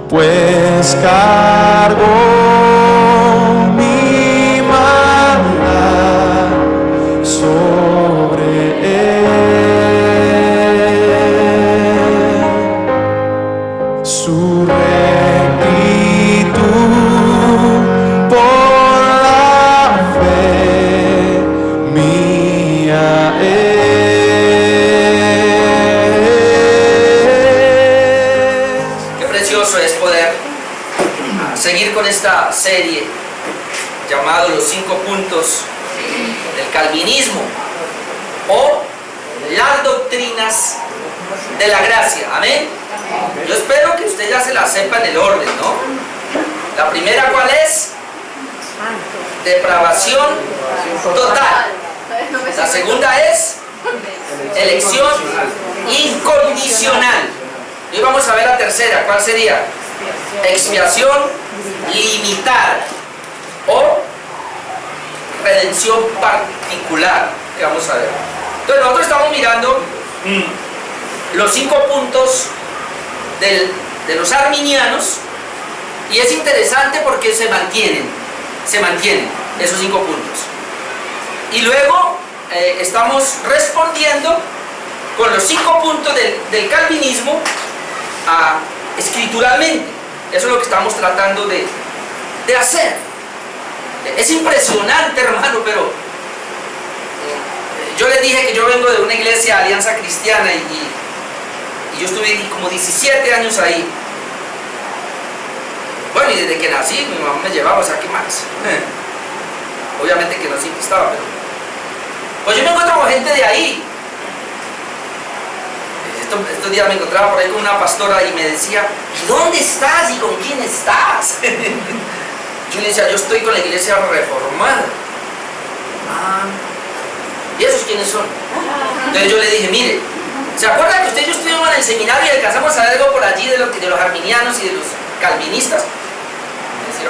pues cargó mi maldad sobre él. Su rectitud por la fe mía es. Qué precioso es poder seguir con esta serie llamado Los 5 puntos del calvinismo o las doctrinas de la gracia. Amén. Yo espero que usted ya se la sepa en el orden, ¿no? La primera, ¿cuál es? Depravación total. La segunda es elección incondicional. Y hoy vamos a ver la tercera. ¿Cuál sería? Expiación limitada o redención particular, que vamos a ver. Entonces nosotros estamos mirando los 5 puntos de los arminianos, y es interesante porque se mantienen esos 5 puntos. Y luego estamos respondiendo con los 5 puntos del calvinismo escrituralmente. Eso es lo que estamos tratando de hacer. Es impresionante, hermano, pero yo les dije que yo vengo de una iglesia, Alianza Cristiana, y yo estuve como 17 años ahí. Bueno, y desde que nací, mi mamá me llevaba, o sea, ¿qué más? Obviamente que no siempre estaba, pero... Pues yo me encuentro con gente de ahí. Estos días me encontraba por ahí con una pastora y me decía, ¿y dónde estás? ¿Y con quién estás? Yo le decía, yo estoy con la iglesia reformada. ¿Y esos quiénes son? Entonces yo le dije, mire, ¿se acuerda que usted y yo estuvimos en el seminario y alcanzamos a ver algo por allí de los arminianos y de los calvinistas? Me decía,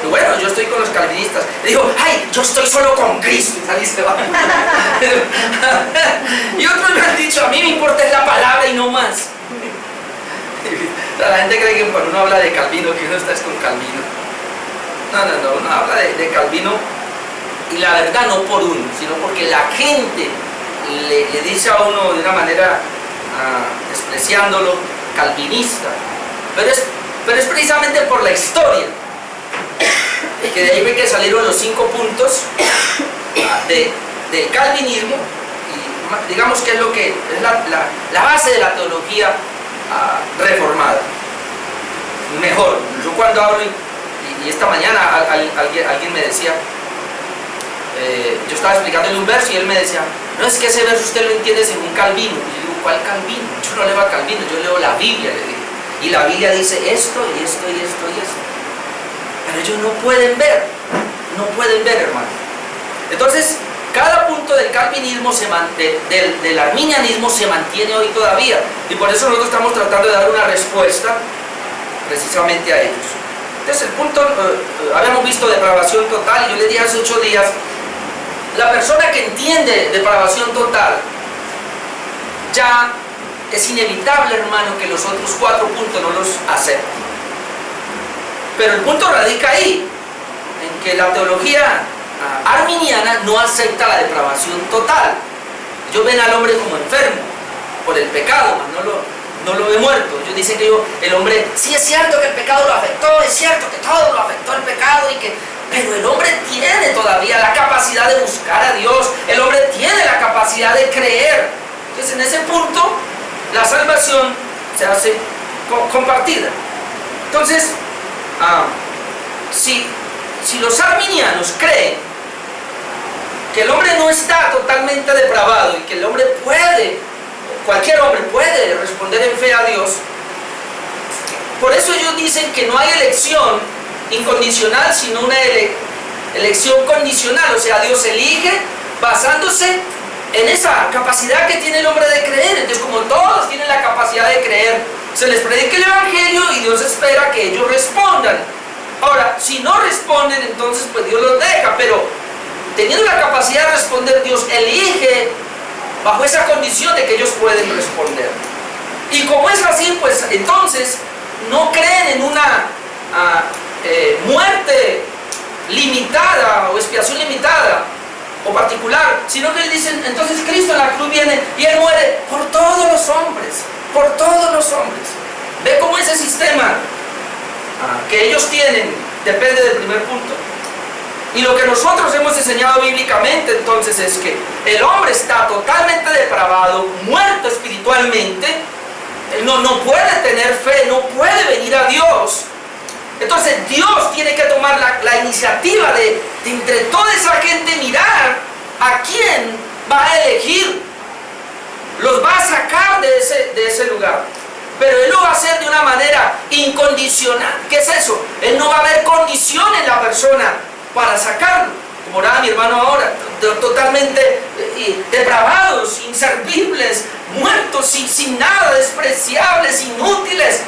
y bueno, yo estoy con los calvinistas. Le digo, ay, yo estoy solo con Cristo. Y salí, se va. Y otros me han dicho, a mí me importa es la palabra y no más. O sea, la gente cree que cuando uno habla de Calvino, que uno está con Calvino. No, uno habla de Calvino, y la verdad no por uno, sino porque la gente le dice a uno de una manera despreciándolo, calvinista. Pero es precisamente por la historia, que de ahí ve que salieron los 5 puntos del calvinismo, y digamos que es lo que es la base de la teología reformada. Mejor, yo cuando hablo, y esta mañana alguien me decía, yo estaba explicándole un verso y él me decía, no, es que ese verso usted lo entiende según Calvino. Y yo digo, ¿cuál Calvino? Yo no leo a Calvino, yo leo la Biblia, le digo. Y la Biblia dice esto, y esto, y esto, y esto. Pero ellos no pueden ver, hermano. Entonces, cada punto del calvinismo, del arminianismo, se mantiene hoy todavía. Y por eso nosotros estamos tratando de dar una respuesta precisamente a ellos. Entonces, el punto, habíamos visto depravación total, y yo les dije hace 8 días, la persona que entiende depravación total, ya es inevitable, hermano, que los otros 4 puntos no los acepte. Pero el punto radica ahí, en que la teología arminiana no acepta la depravación total. Ellos ven al hombre como enfermo por el pecado, mas no lo ve muerto. Ellos dicen que el hombre, sí es cierto que el pecado lo afectó, es cierto que todo lo afectó el pecado, pero el hombre tiene todavía la capacidad de buscar a Dios, el hombre tiene la capacidad de creer. Entonces, en ese punto, la salvación se hace compartida. Entonces, si los arminianos creen que el hombre no está totalmente depravado y que el hombre cualquier hombre puede responder en fe a Dios, por eso ellos dicen que no hay elección incondicional, sino una elección condicional. O sea, Dios elige basándose en esa capacidad que tiene el hombre de creer. Entonces, como todos tienen la capacidad de creer, se les predica el evangelio y Dios espera que ellos respondan. Ahora, si no responden, entonces pues Dios los deja, pero teniendo la capacidad de responder, Dios elige bajo esa condición de que ellos pueden responder. Y como es así, pues entonces no creen en una muerte limitada o expiación limitada o particular, sino que dicen, entonces Cristo en la cruz viene y Él muere por todos los hombres, por todos los hombres. Ve cómo ese sistema que ellos tienen depende del primer punto. Y lo que nosotros hemos enseñado bíblicamente entonces es que el hombre está totalmente depravado, muerto espiritualmente, él no puede tener fe, no puede venir a Dios. Entonces Dios tiene que tomar la iniciativa de entre toda esa gente mirar a quién va a elegir, los va a sacar de ese lugar. Pero Él lo va a hacer de una manera incondicional. ¿Qué es eso? Él no va a ver condición en la persona para sacarlo, como oraba mi hermano ahora, totalmente depravados, inservibles, muertos, sin nada, despreciables, inútiles,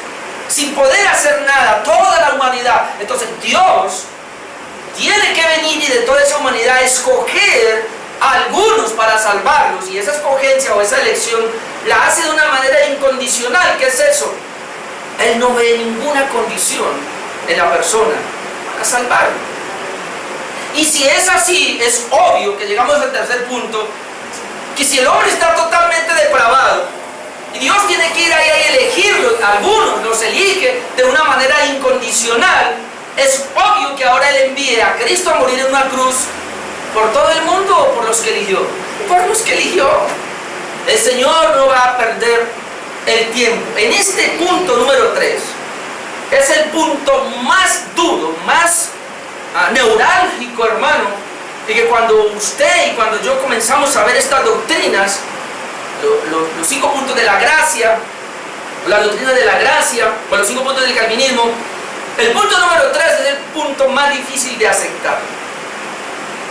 sin poder hacer nada, toda la humanidad. Entonces Dios tiene que venir y de toda esa humanidad escoger a algunos para salvarlos, y esa escogencia o esa elección la hace de una manera incondicional. ¿Qué es eso? Él no ve ninguna condición en la persona para salvarlo. Y si es así, es obvio que llegamos al tercer punto, que si el hombre está totalmente depravado y Dios tiene que ir ahí a elegirlos, algunos los elige de una manera incondicional, es obvio que ahora Él envíe a Cristo a morir en una cruz por todo el mundo o por los que eligió. Por los que eligió. El Señor no va a perder el tiempo. En este punto número 3 es el punto más duro, más neurálgico, hermano, y que cuando usted y cuando yo comenzamos a ver estas doctrinas, los 5 puntos de la gracia, la doctrina de la gracia, o los 5 puntos del calvinismo, el punto número 3 es el punto más difícil de aceptar.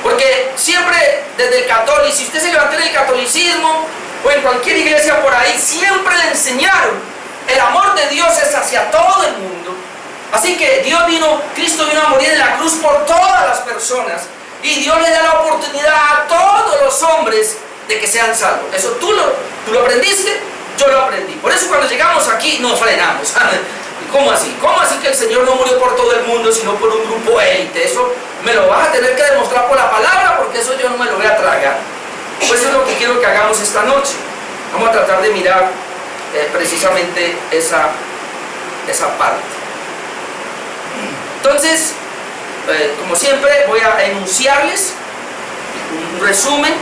Porque siempre desde el católico, si usted se levantó en el catolicismo o en cualquier iglesia por ahí, siempre le enseñaron el amor de Dios es hacia todo el mundo. Así que Cristo vino a morir en la cruz por todas las personas, y Dios le da la oportunidad a todos los hombres de que sean salvos. Eso tú lo aprendiste, yo lo aprendí. Por eso cuando llegamos aquí nos frenamos. ¿Cómo así? ¿Cómo así que el Señor no murió por todo el mundo, sino por un grupo élite? Eso me lo vas a tener que demostrar por la palabra, porque eso yo no me lo voy a tragar. Pues eso es lo que quiero que hagamos esta noche. Vamos a tratar de mirar precisamente esa parte. Entonces, como siempre, voy a enunciarles un resumen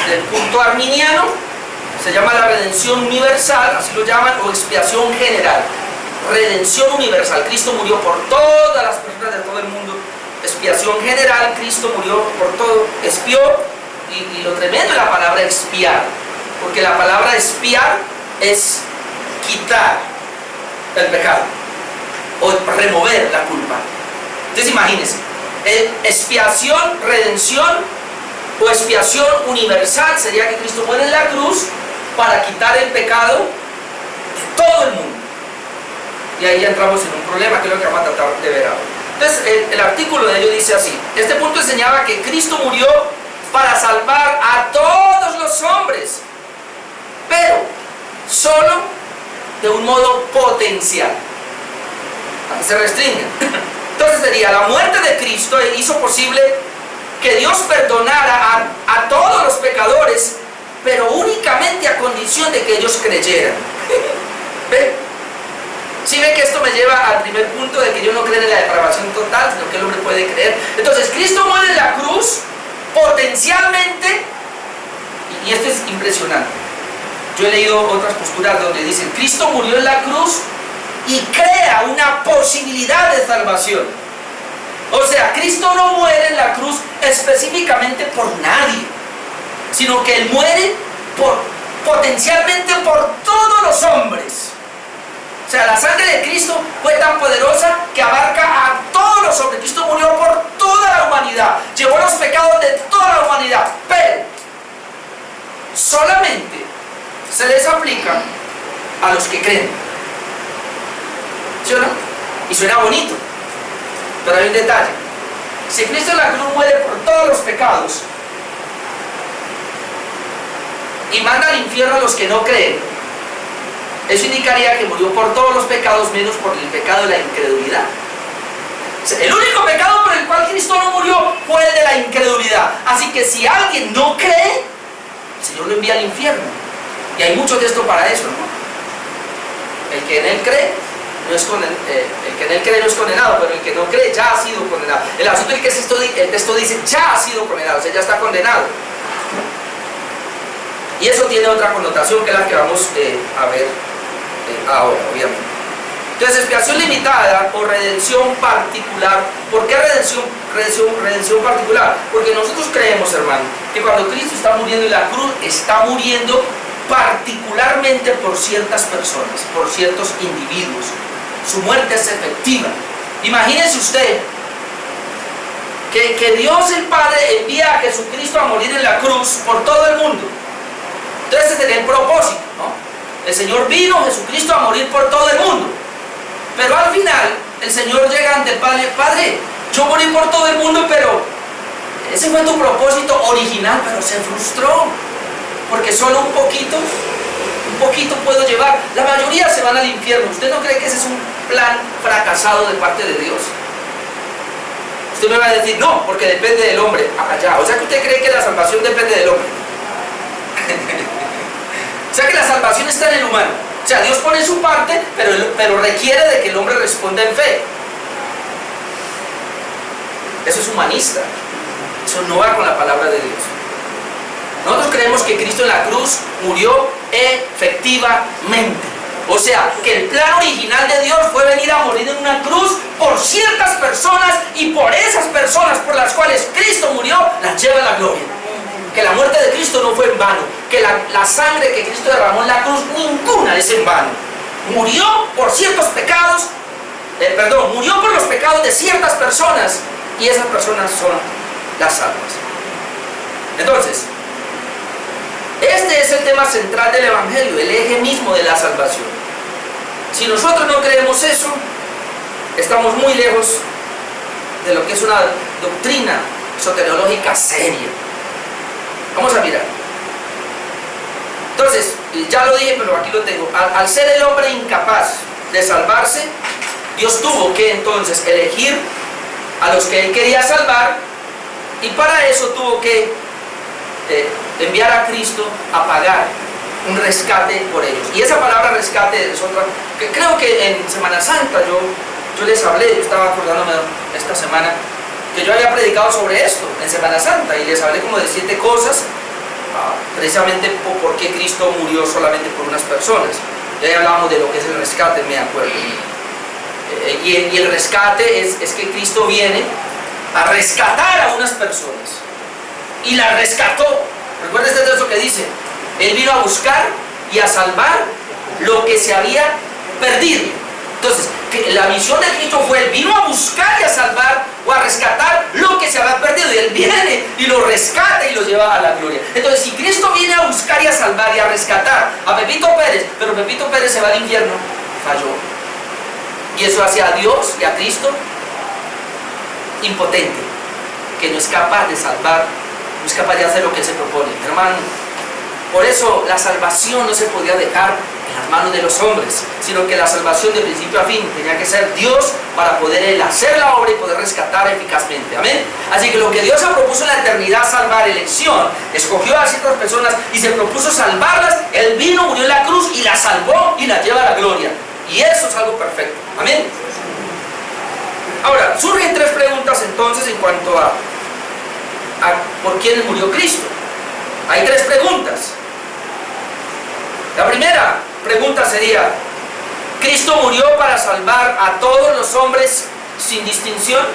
del punto arminiano. Se llama la redención universal, así lo llaman, o expiación general. Redención universal. Cristo murió por todas las personas de todo el mundo. Expiación general. Cristo murió por todo. Expió. Y lo tremendo es la palabra expiar. Porque la palabra expiar es quitar el pecado o remover la culpa. Entonces imagínense, expiación, redención o expiación universal sería que Cristo muere en la cruz para quitar el pecado de todo el mundo. Y ahí entramos en un problema que es lo que vamos a tratar de ver ahora. Entonces el artículo de ello dice así: este punto enseñaba que Cristo murió para salvar a todos los hombres, pero solo de un modo potencial. Aquí se restringe. Entonces sería, la muerte de Cristo hizo posible que Dios perdonara a todos los pecadores, pero únicamente a condición de que ellos creyeran. ¿Ve? ¿Sí ve que esto me lleva al primer punto de que yo no creo en la depravación total, sino que el hombre puede creer? Entonces Cristo muere en la cruz potencialmente, y esto es impresionante. Yo he leído otras posturas donde dicen Cristo murió en la cruz y crea una posibilidad de salvación. O sea, Cristo no muere en la cruz específicamente por nadie, sino que Él muere potencialmente por todos los hombres. O sea, la sangre de Cristo fue tan poderosa que abarca a todos los hombres. Cristo murió por toda la humanidad, llevó los pecados de toda la humanidad, pero solamente se les aplica a los que creen. ¿Sí o no? Y suena bonito, pero hay un detalle. Si Cristo en la cruz muere por todos los pecados y manda al infierno a los que no creen, Eso indicaría que murió por todos los pecados menos por el pecado de la incredulidad. O sea, el único pecado por el cual Cristo no murió fue el de la incredulidad. Así que si alguien no cree, el Señor lo envía al infierno. Y hay mucho texto para eso, ¿no? El que en Él cree no es condenado, pero el que no cree ya ha sido condenado. El asunto es que el texto dice ya ha sido condenado, o sea, ya está condenado. Y eso tiene otra connotación que es la que vamos a ver ahora, obviamente. Entonces, expiación limitada o redención particular. ¿Por qué redención particular? Porque nosotros creemos, hermano, que cuando Cristo está muriendo en la cruz, está muriendo particularmente por ciertas personas, por ciertos individuos. Su muerte es efectiva. Imagínese usted que Dios el Padre envía a Jesucristo a morir en la cruz por todo el mundo. Entonces ese es el propósito, ¿no? El Señor vino, Jesucristo, a morir por todo el mundo. Pero al final, el Señor llega ante el Padre: Padre, yo morí por todo el mundo, pero ese fue tu propósito original, pero se frustró. Porque solo un poquito puedo llevar. La mayoría se van al infierno. ¿Usted no cree que ese es un plan fracasado de parte de Dios? Usted me va a decir: no, porque depende del hombre. Allá. O sea que usted cree que la salvación depende del hombre. O sea que la salvación está en el humano. O sea, Dios pone su parte, pero requiere de que el hombre responda en fe. Eso es humanista. Eso no va con la palabra de Dios. Nosotros creemos que Cristo en la cruz murió efectivamente. O sea, que el plan original de Dios fue venir a morir en una cruz por ciertas personas, y por esas personas por las cuales Cristo murió, las lleva a la gloria. Que la muerte de Cristo no fue en vano, que la sangre que Cristo derramó en la cruz, ninguna es en vano. Murió por ciertos pecados, murió por los pecados de ciertas personas, y esas personas son las salvas. Entonces, este es el tema central del Evangelio, el eje mismo de la salvación. Si nosotros no creemos eso, estamos muy lejos de lo que es una doctrina soteriológica seria. Vamos a mirar. Entonces, ya lo dije, pero aquí lo tengo. Al ser el hombre incapaz de salvarse, Dios tuvo que entonces elegir a los que Él quería salvar, y para eso tuvo que enviar a Cristo a pagar un rescate por ellos. Y esa palabra rescate es otra, que creo que en Semana Santa yo les hablé. Yo estaba acordándome esta semana que yo había predicado sobre esto en Semana Santa, y les hablé como de 7 cosas, precisamente por qué Cristo murió solamente por unas personas. Y ahí hablábamos de lo que es el rescate, me acuerdo. Y el rescate es que Cristo viene a rescatar a unas personas, y la rescató. Recuerda este texto que dice: Él vino a buscar y a salvar lo que se había perdido. Entonces, la misión de Cristo fue: Él vino a buscar y a salvar, o a rescatar lo que se había perdido, y Él viene y lo rescata y lo lleva a la gloria. Entonces, si Cristo viene a buscar y a salvar y a rescatar a Pepito Pérez, pero Pepito Pérez se va al infierno, falló. Y eso hace a Dios y a Cristo impotente, que no es capaz de salvar, no es capaz de hacer lo que Él se propone. Hermano, por eso la salvación no se podía dejar en las manos de los hombres, sino que la salvación de principio a fin tenía que ser Dios, para poder Él hacer la obra y poder rescatar eficazmente. Amén. Así que lo que Dios se propuso en la eternidad salvar, elección, escogió a ciertas personas y se propuso salvarlas. Él vino, murió en la cruz y las salvó y las lleva a la gloria. Y eso es algo perfecto. Amén. Ahora, surgen 3 preguntas entonces en cuanto a por quién murió Cristo. Hay 3 preguntas. La primera pregunta sería: ¿Cristo murió para salvar a todos los hombres sin distinción?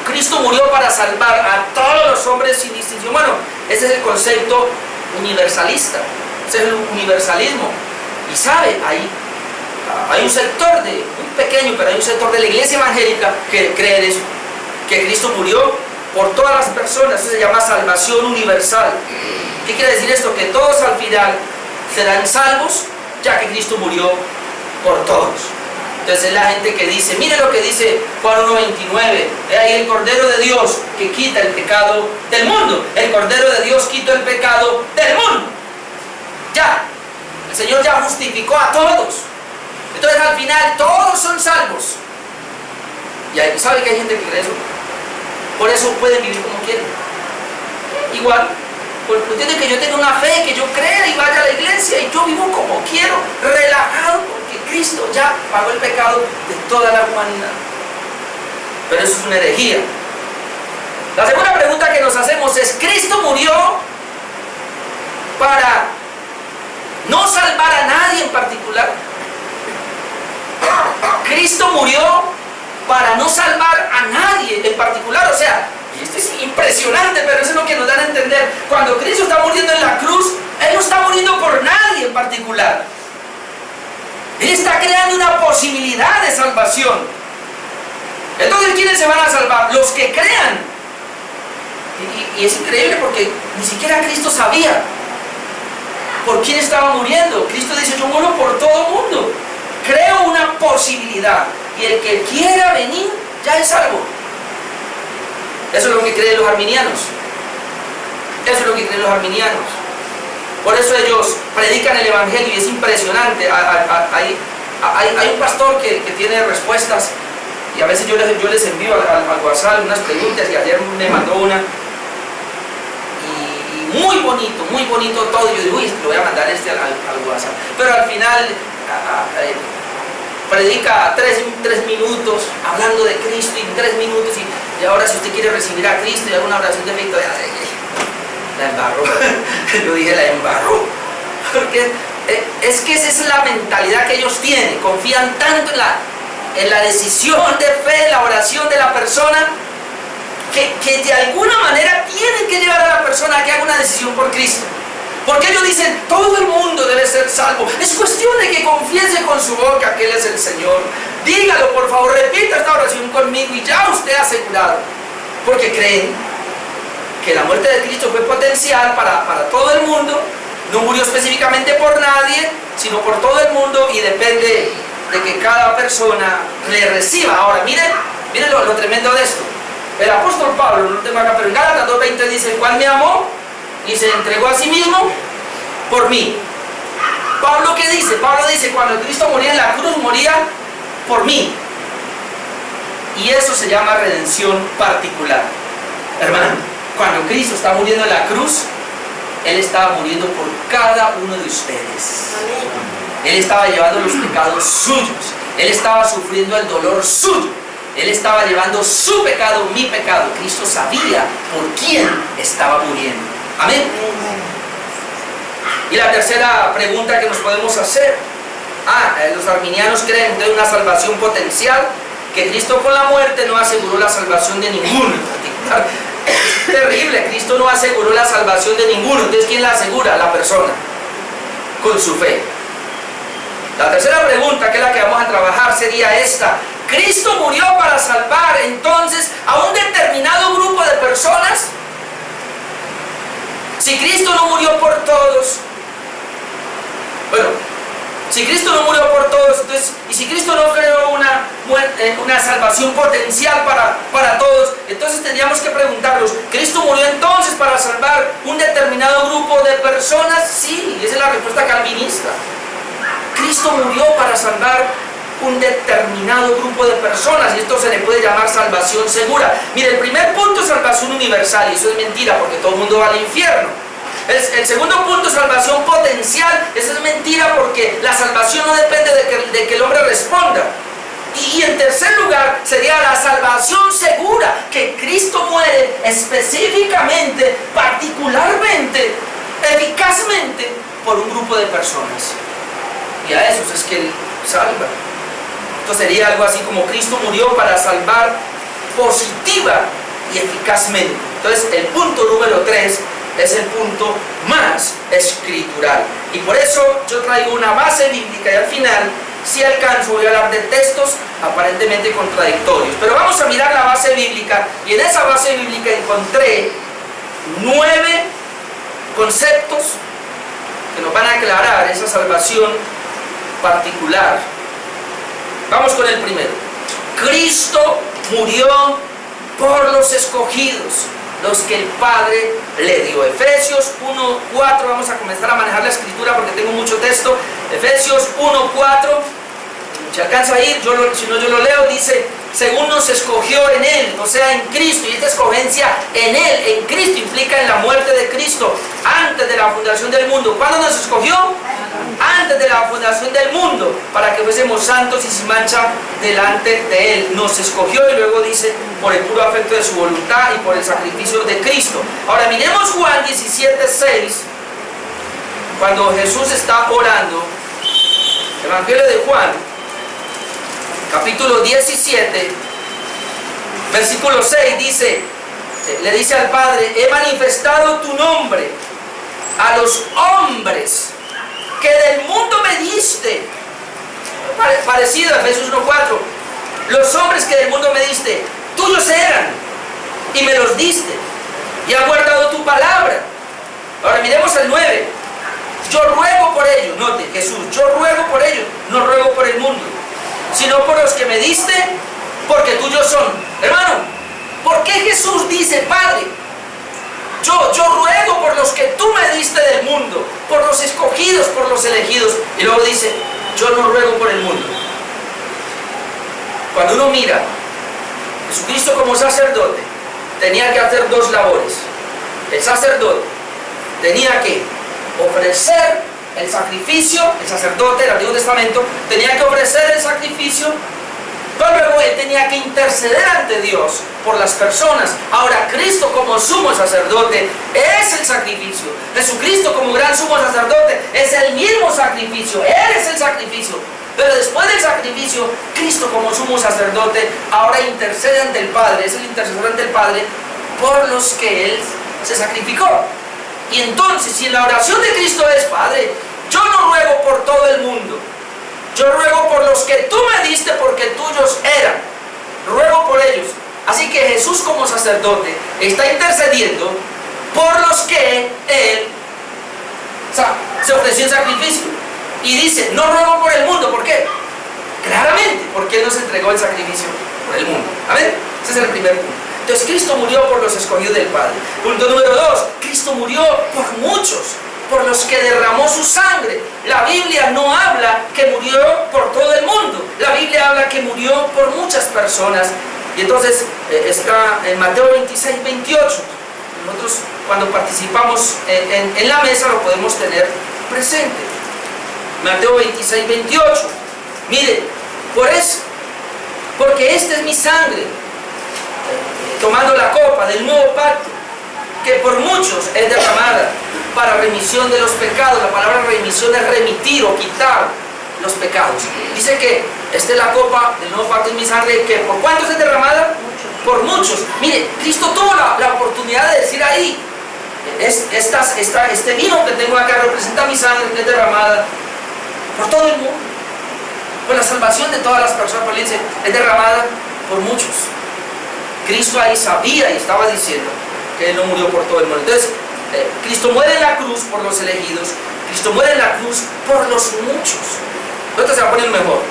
¿Cristo murió para salvar a todos los hombres sin distinción? Bueno, ese es el concepto universalista, ese es el universalismo. Y sabe, hay un sector muy pequeño, pero hay un sector de la iglesia evangélica que cree en eso, que Cristo murió por todas las personas. Eso se llama salvación universal. ¿Qué quiere decir esto? Que todos al final serán salvos, ya que Cristo murió por todos. Entonces es la gente que dice: mire lo que dice Juan 1:29, he ahí el Cordero de Dios que quita el pecado del mundo. El Cordero de Dios quitó el pecado del mundo. Ya, El Señor ya justificó a todos. Entonces al final todos son salvos. Y ¿sabe que hay gente que cree eso? Por eso pueden vivir como quieren. Igual, entiende que yo tenga una fe, que yo crea y vaya a la iglesia y yo vivo como quiero, relajado, porque Cristo ya pagó el pecado de toda la humanidad. Pero eso es una herejía. La segunda pregunta que nos hacemos es: ¿Cristo murió para no salvar a nadie en particular? Cristo murió para no salvar a nadie en particular. O sea, y esto es impresionante, pero eso es lo que nos dan a entender. Cuando Cristo está muriendo en la cruz, Él no está muriendo por nadie en particular. Él está creando una posibilidad de salvación. Entonces, ¿quiénes se van a salvar? Los que crean. Y es increíble porque ni siquiera Cristo sabía por quién estaba muriendo. Cristo dice: yo muero por todo el mundo. Creo una posibilidad. Y el que quiera venir, ya es salvo. Eso es lo que creen los arminianos. Eso es lo que creen los arminianos. Por eso ellos predican el evangelio y es impresionante. Hay un pastor que tiene respuestas y a veces yo les envío al WhatsApp unas preguntas, y ayer me mandó una y muy bonito todo. Y yo digo: uy, le voy a mandar al WhatsApp. Pero al final predica 3 minutos hablando de Cristo, y 3 minutos y ahora si usted quiere recibir a Cristo y haga una oración de victoria. La embarró. Yo dije: la embarró. Porque es que esa es la mentalidad que ellos tienen. Confían tanto en la decisión de fe, en la oración de la persona, que de alguna manera tienen que llevar a la persona a que haga una decisión por Cristo. Porque ellos dicen: todo el mundo debe ser salvo. Es cuestión de que confiese con su boca que Él es el Señor. Dígalo, por favor, repita esta oración conmigo y ya usted ha asegurado. Porque creen que la muerte de Cristo fue potencial para todo el mundo. No murió específicamente por nadie, sino por todo el mundo, y depende de que cada persona le reciba. Ahora, miren lo tremendo de esto. El apóstol Pablo, no lo tengo acá, pero en Gálatas 2:20 dice: el cual me amó y se entregó a sí mismo por mí. ¿Pablo qué dice? Pablo dice: cuando Cristo moría en la cruz, moría por mí. Y eso se llama redención particular. Hermano, cuando Cristo está muriendo en la cruz, Él estaba muriendo por cada uno de ustedes. Él estaba llevando los pecados suyos. Él estaba sufriendo el dolor suyo. Él estaba llevando su pecado, mi pecado. Cristo sabía por quién estaba muriendo. Amén. Y la tercera pregunta que nos podemos hacer: los arminianos creen de una salvación potencial, que Cristo con la muerte no aseguró la salvación de ninguno en particular. Es terrible, Cristo no aseguró la salvación de ninguno. Entonces, ¿quién la asegura? La persona, con su fe. La tercera pregunta, que es la que vamos a trabajar, sería esta: ¿Cristo murió para salvar entonces a un determinado grupo de personas? Si Cristo no murió por todos, si Cristo no murió por todos, entonces, y si Cristo no creó una salvación potencial para todos, entonces tendríamos que preguntarnos: ¿Cristo murió entonces para salvar un determinado grupo de personas? Sí, esa es la respuesta calvinista. Cristo murió para salvar un determinado grupo de personas, y esto se le puede llamar salvación segura. Mire, el primer punto es salvación universal, y eso es mentira, porque todo el mundo va al infierno. El segundo punto es salvación potencial. Eso es mentira, porque la salvación no depende de que el hombre responda. Y en tercer lugar sería la salvación segura, que Cristo muere específicamente, particularmente, eficazmente por un grupo de personas, y a esos es que Él salva. Esto sería algo así como: Cristo murió para salvar positiva y eficazmente. Entonces, el punto número 3 es el punto más escritural, y por eso yo traigo una base bíblica, y al final, si alcanzo, voy a hablar de textos aparentemente contradictorios. Pero vamos a mirar la base bíblica, y en esa base bíblica encontré 9 conceptos que nos van a aclarar esa salvación particular. Vamos con el primero. Cristo murió por los escogidos. los que el Padre le dio. Efesios 1:4, vamos a comenzar a manejar la escritura porque tengo mucho texto. Efesios 1:4, si alcanza a ir, si no yo lo leo, dice, según nos escogió en Él, o sea, en Cristo, y esta escogencia en Él, en Cristo, implica en la muerte de Cristo, antes de la fundación del mundo. ¿Cuándo nos escogió? Antes de la fundación del mundo, para que fuésemos santos y sin mancha delante de Él. Nos escogió, y luego dice, por el puro afecto de su voluntad y por el sacrificio de Cristo. Ahora miremos Juan 17:6, cuando Jesús está orando. Evangelio de Juan, capítulo 17, versículo 6, dice, le dice al Padre, he manifestado tu nombre a los hombres que del mundo me diste. Parecido a Efesios 1:4, los hombres que del mundo me diste, tuyos eran, y me los diste, y han guardado tu palabra. Ahora miremos el 9, yo ruego por ellos, note Jesús, yo ruego por ellos, no ruego por el mundo, sino por los que me diste, porque tuyos son. Hermano, ¿por qué Jesús dice, Padre, yo ruego por los que tú me diste del mundo, por los escogidos, por los elegidos? Y luego dice, yo no ruego por el mundo. Cuando uno mira, Jesucristo como sacerdote tenía que hacer dos labores. El sacerdote tenía que ofrecer el sacrificio, el sacerdote del Antiguo Testamento tenía que ofrecer el sacrificio, pero luego él tenía que interceder ante Dios por las personas. Ahora Cristo como sumo sacerdote es el sacrificio. Jesucristo como gran sumo sacerdote es el mismo sacrificio. Él es el sacrificio. Pero después del sacrificio, Cristo como sumo sacerdote ahora intercede ante el Padre, es el intercesor ante el Padre por los que Él se sacrificó. Y entonces, si la oración de Cristo es, Padre, yo no ruego por todo el mundo, yo ruego por los que tú me diste porque tuyos eran, ruego por ellos. Así que Jesús como sacerdote está intercediendo por los que Él se ofreció en sacrificio. Y dice, no ruego por el mundo, ¿por qué? Claramente, porque Él nos entregó el sacrificio por el mundo. Amén. Ese es el primer punto. Entonces Cristo murió por los escogidos del Padre. Punto número 2, Cristo murió por muchos, por los que derramó su sangre. La Biblia no habla que murió por todo el mundo. La Biblia habla que murió por muchas personas. Y entonces está en Mateo 26:28. Nosotros cuando participamos en la mesa lo podemos tener presente. Mateo 26:28. Mire, por eso, porque esta es mi sangre, tomando la copa del nuevo pacto, que por muchos es derramada para remisión de los pecados. La palabra remisión es remitir o quitar los pecados. Dice que esta es la copa del nuevo pacto en mi sangre, que ¿por cuántos es derramada? Por muchos. Mire, Cristo tuvo la oportunidad de decir ahí, este vino que tengo acá representa mi sangre que es derramada por todo el mundo, por la salvación de todas las personas. Pero dice, es derramada por muchos. Cristo ahí sabía y estaba diciendo que Él no murió por todo el mundo. Entonces, Cristo muere en la cruz por los elegidos, Cristo muere en la cruz por los muchos. Entonces se va a poner mejor.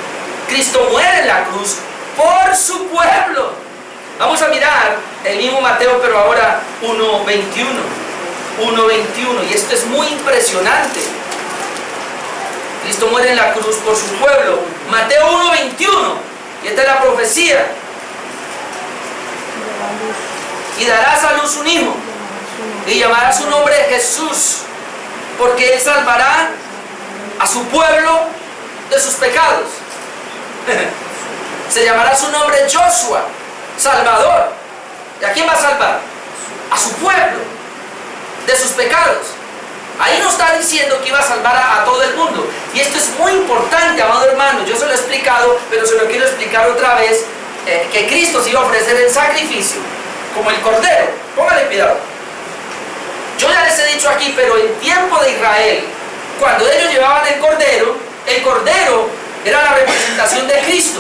Cristo muere en la cruz por su pueblo. Vamos a mirar el mismo Mateo, pero ahora 1:21. Y esto es muy impresionante. Cristo muere en la cruz por su pueblo. Mateo 1:21. Y esta es la profecía. Y darás a luz un hijo, y llamará su nombre Jesús, porque Él salvará a su pueblo de sus pecados. Se llamará su nombre Joshua, Salvador. ¿Y a quién va a salvar? A su pueblo de sus pecados. Ahí no está diciendo que iba a salvar a todo el mundo. Y esto es muy importante, amado hermano. Yo se lo he explicado, pero se lo quiero explicar otra vez, que Cristo se iba a ofrecer en sacrificio como el cordero. Póngale cuidado. Yo ya les he dicho aquí, pero en tiempo de Israel, cuando ellos llevaban el cordero era la representación de Cristo.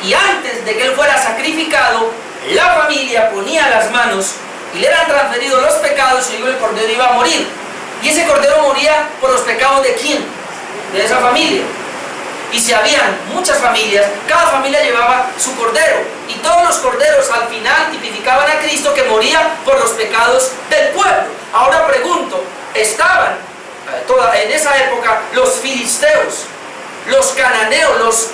Y antes de que Él fuera sacrificado, la familia ponía las manos y le eran transferidos los pecados, y luego el cordero iba a morir. Y ese cordero moría por los pecados ¿de quién? De esa familia. Y si habían muchas familias, cada familia llevaba su cordero. Y todos los corderos al final tipificaban a Cristo, que moría por los pecados del pueblo. Ahora pregunto, ¿estaban en esa época los filisteos, los cananeos,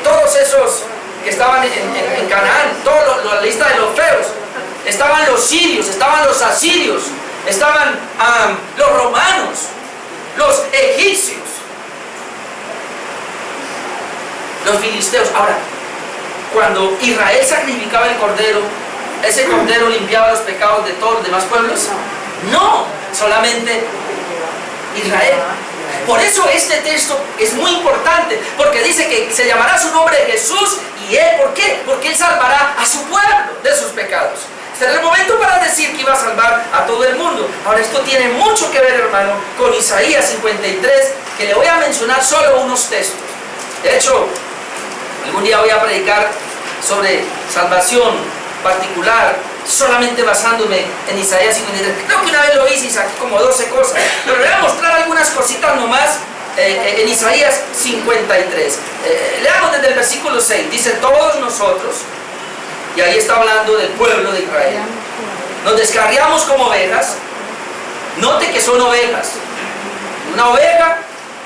todos esos que estaban en Canaán, toda la lista de los feos? Estaban los sirios, estaban los asirios, estaban los romanos, los egipcios, los filisteos. Ahora, cuando Israel sacrificaba el cordero, ¿ese cordero limpiaba los pecados de todos los demás pueblos? No, solamente Israel. Por eso este texto es muy importante, porque dice que se llamará su nombre Jesús. ¿Y él por qué? Porque él salvará a su pueblo de sus pecados. Este era el momento para decir que iba a salvar a todo el mundo. Ahora, esto tiene mucho que ver, hermano, con Isaías 53, que le voy a mencionar solo unos textos. De hecho, algún día voy a predicar sobre salvación particular, solamente basándome en Isaías 53. Creo que una vez lo hice y saqué como 12 cosas, pero le voy a mostrar algunas cositas nomás en Isaías 53. Leamos desde el versículo 6. Dice: todos nosotros, y ahí está hablando del pueblo de Israel, nos descarriamos como ovejas. Note que son ovejas. Una oveja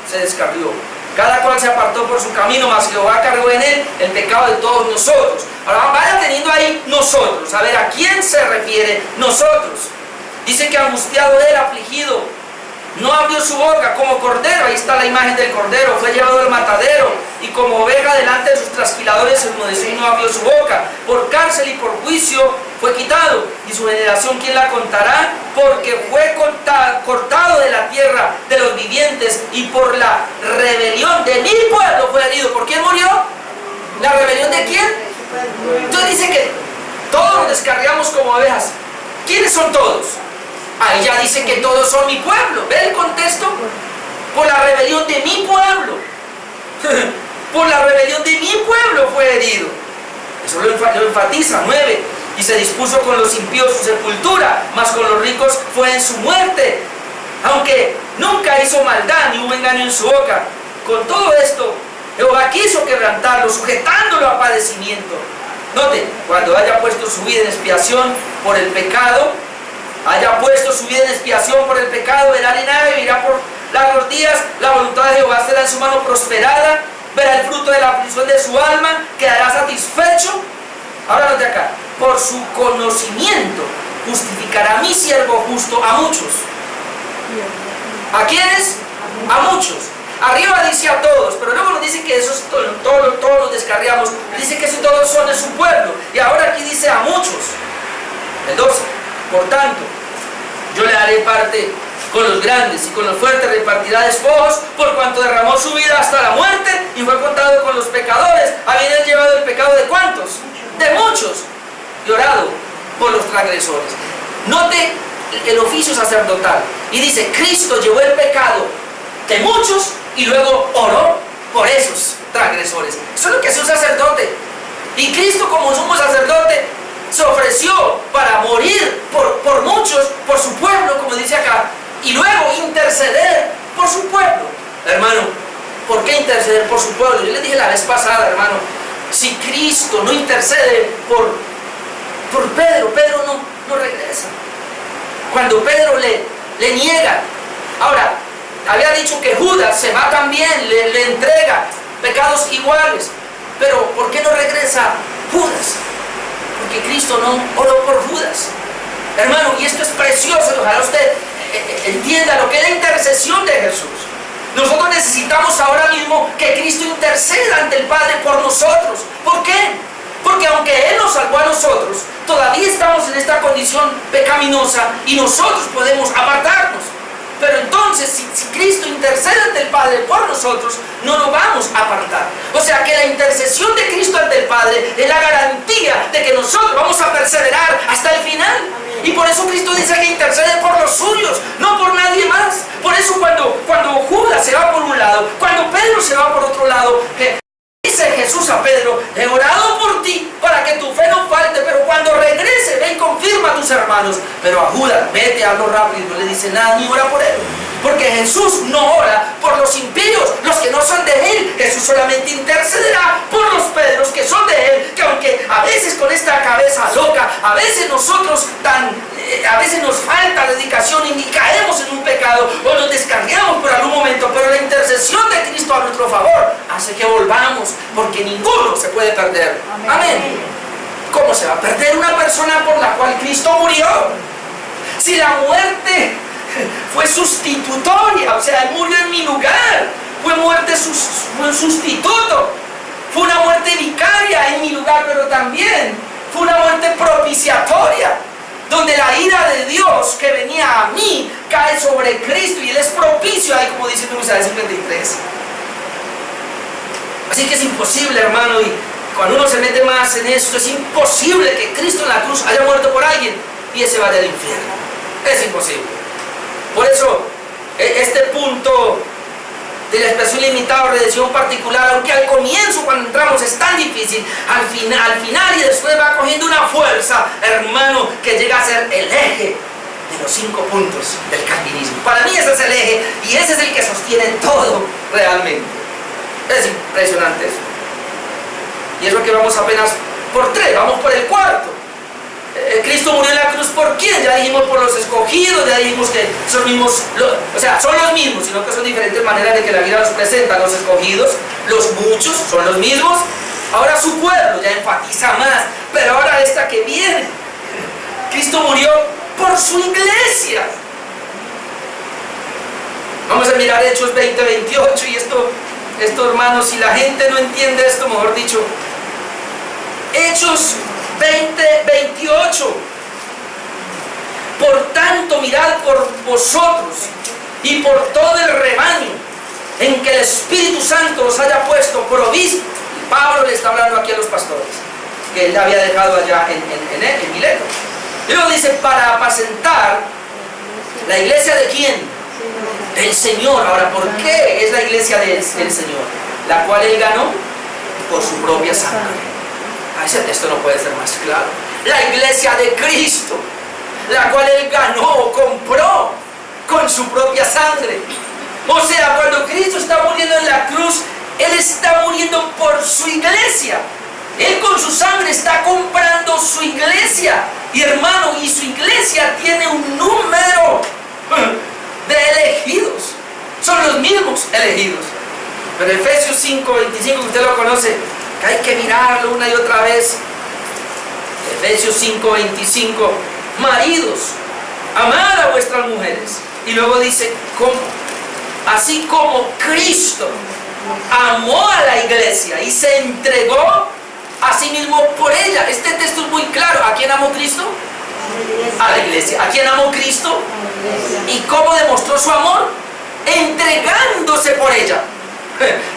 se descarrió, cada cual se apartó por su camino, mas Jehová cargó en él el pecado de todos nosotros. Ahora vaya teniendo ahí nosotros, a ver a quién se refiere nosotros. Dice que angustiado él, afligido, no abrió su boca, como cordero, ahí está la imagen del cordero, fue llevado al matadero, y como oveja delante de sus trasquiladores se enmudeció y no abrió su boca. Por cárcel y por juicio fue quitado, y su generación ¿quién la contará? Porque fue cortado de la tierra de los vivientes, y por la rebelión de mi pueblo fue herido. ¿Por quién murió? ¿La rebelión de quién? Entonces dice que todos nos descarriamos como ovejas. ¿Quiénes son todos? Ahí ya dice que todos son mi pueblo. ¿Ve el contexto? Por la rebelión de mi pueblo. Por la rebelión de mi pueblo fue herido. Eso lo enfatiza. 9. Y se dispuso con los impíos su sepultura, mas con los ricos fue en su muerte. Aunque nunca hizo maldad, ni hubo engaño en su boca. Con todo esto, Jehová quiso quebrantarlo, sujetándolo a padecimiento. Note, cuando haya puesto su vida en expiación por el pecado, verá linaje, vivirá por largos días, la voluntad de Jehová será en su mano prosperada, verá el fruto de la aflicción de su alma, quedará satisfecho. Ahora note acá: por su conocimiento justificará mi siervo justo a muchos. ¿A quiénes? A muchos. Arriba dice a todos, pero luego nos dice que esos todos los descarriamos. Dice que esos todos son de su pueblo. Y ahora aquí dice a muchos. El 12. Por tanto, yo le daré parte con los grandes, y con los fuertes repartirá despojos, por cuanto derramó su vida hasta la muerte y fue contado con los pecadores, habiendo llevado el pecado de ¿cuántos? De muchos, y orado por los transgresores. Note el oficio sacerdotal, y dice: Cristo llevó el pecado de muchos y luego oró por esos transgresores. Eso es lo que hace un sacerdote. Y Cristo, como sumo sacerdote, se ofreció para morir por muchos, por su pueblo, como dice acá, y luego interceder por su pueblo. Hermano, ¿por qué interceder por su pueblo? Yo les dije la vez pasada, hermano, si Cristo no intercede por Pedro no regresa. Cuando Pedro le niega. Ahora, había dicho que Judas se va también, le entrega pecados iguales. Pero ¿por qué no regresa Judas? Porque Cristo no oró por Judas. Hermano, y esto es precioso, ojalá usted entienda lo que es la intercesión de Jesús. Nosotros necesitamos ahora mismo que Cristo interceda ante el Padre por nosotros. ¿Por qué? Porque aunque Él nos salvó a nosotros, todavía estamos en esta condición pecaminosa y nosotros podemos apartarnos. Pero entonces, si Cristo intercede ante el Padre por nosotros, no nos vamos a apartar. O sea que la intercesión de Cristo ante el Padre es la garantía de que nosotros vamos a perseverar hasta el final. Y por eso Cristo dice que intercede por los suyos, no por nadie más. Por eso cuando Judas se va por un lado, cuando Pedro se va por otro lado, dice Jesús a Pedro: he orado por ti para que tu fe no falte, pero cuando regrese, ven y confirma a tus hermanos. Pero a Judas: vete, hazlo rápido. No le dice nada, ni ora por él. Porque Jesús no ora por los impíos, los que no son de Él. Jesús solamente intercederá por los Pedros que son de Él, que aunque a veces con esta cabeza loca, a veces nosotros a veces nos falta dedicación y caemos en un pecado o nos descarriamos por algún momento, pero la intercesión de Cristo a nuestro favor hace que volvamos, porque ninguno se puede perder. Amén. ¿Cómo se va a perder una persona por la cual Cristo murió? Si la muerte fue sustitutoria, o sea, Él murió en mi lugar, fue un sustituto, fue una muerte vicaria en mi lugar, pero también fue una muerte propiciatoria, donde la ira de Dios que venía a mí cae sobre Cristo y Él es propicio, ahí como dice en Isaías 53. Así que es imposible, hermano, y cuando uno se mete más en esto, es imposible que Cristo en la cruz haya muerto por alguien y ese vaya al infierno. Es imposible. Por eso, este punto de la expresión limitada o redención particular, aunque al comienzo cuando entramos es tan difícil, al final y después va cogiendo una fuerza, hermano, que llega a ser el eje de los 5 puntos del calvinismo. Para mí ese es el eje y ese es el que sostiene todo realmente. Es impresionante eso. Y es lo que vamos apenas por 3, vamos por el 4. Cristo murió en la cruz ¿por quién? Ya dijimos por los escogidos, ya dijimos que son mismos, son los mismos, sino que son diferentes maneras de que la Biblia los presenta. Los escogidos, los muchos, son los mismos. Ahora su pueblo ya enfatiza más, pero ahora esta que viene. Cristo murió por su iglesia. Vamos a mirar Hechos 20-28 y esto, hermanos, si la gente no entiende esto, mejor dicho, Hechos 20-28. Por tanto, mirad por vosotros y por todo el rebaño en que el Espíritu Santo os haya puesto provisto. Pablo le está hablando aquí a los pastores que él había dejado allá en Mileto. Y luego dice, para apacentar la iglesia de quién? Del Señor. Ahora, ¿por qué es la iglesia del Señor? La cual Él ganó por su propia sangre. Ese texto no puede ser más claro. La iglesia de Cristo, la cual Él ganó, compró con su propia sangre. O sea, cuando Cristo está muriendo en la cruz, Él está muriendo por su iglesia. Él con su sangre está comprando su iglesia. Y hermano, y su iglesia tiene un número de elegidos. Son los mismos elegidos. Pero Efesios 5:25, que usted lo conoce, que hay que mirarlo una y otra vez. Efesios 5:25, maridos, amad a vuestras mujeres. Y luego dice, ¿cómo? Así como Cristo amó a la iglesia y se entregó a sí mismo por ella. Este texto es muy claro. ¿A quién amó Cristo? A la iglesia. ¿A quién amó Cristo? ¿Y cómo demostró su amor? Entregándose por ella,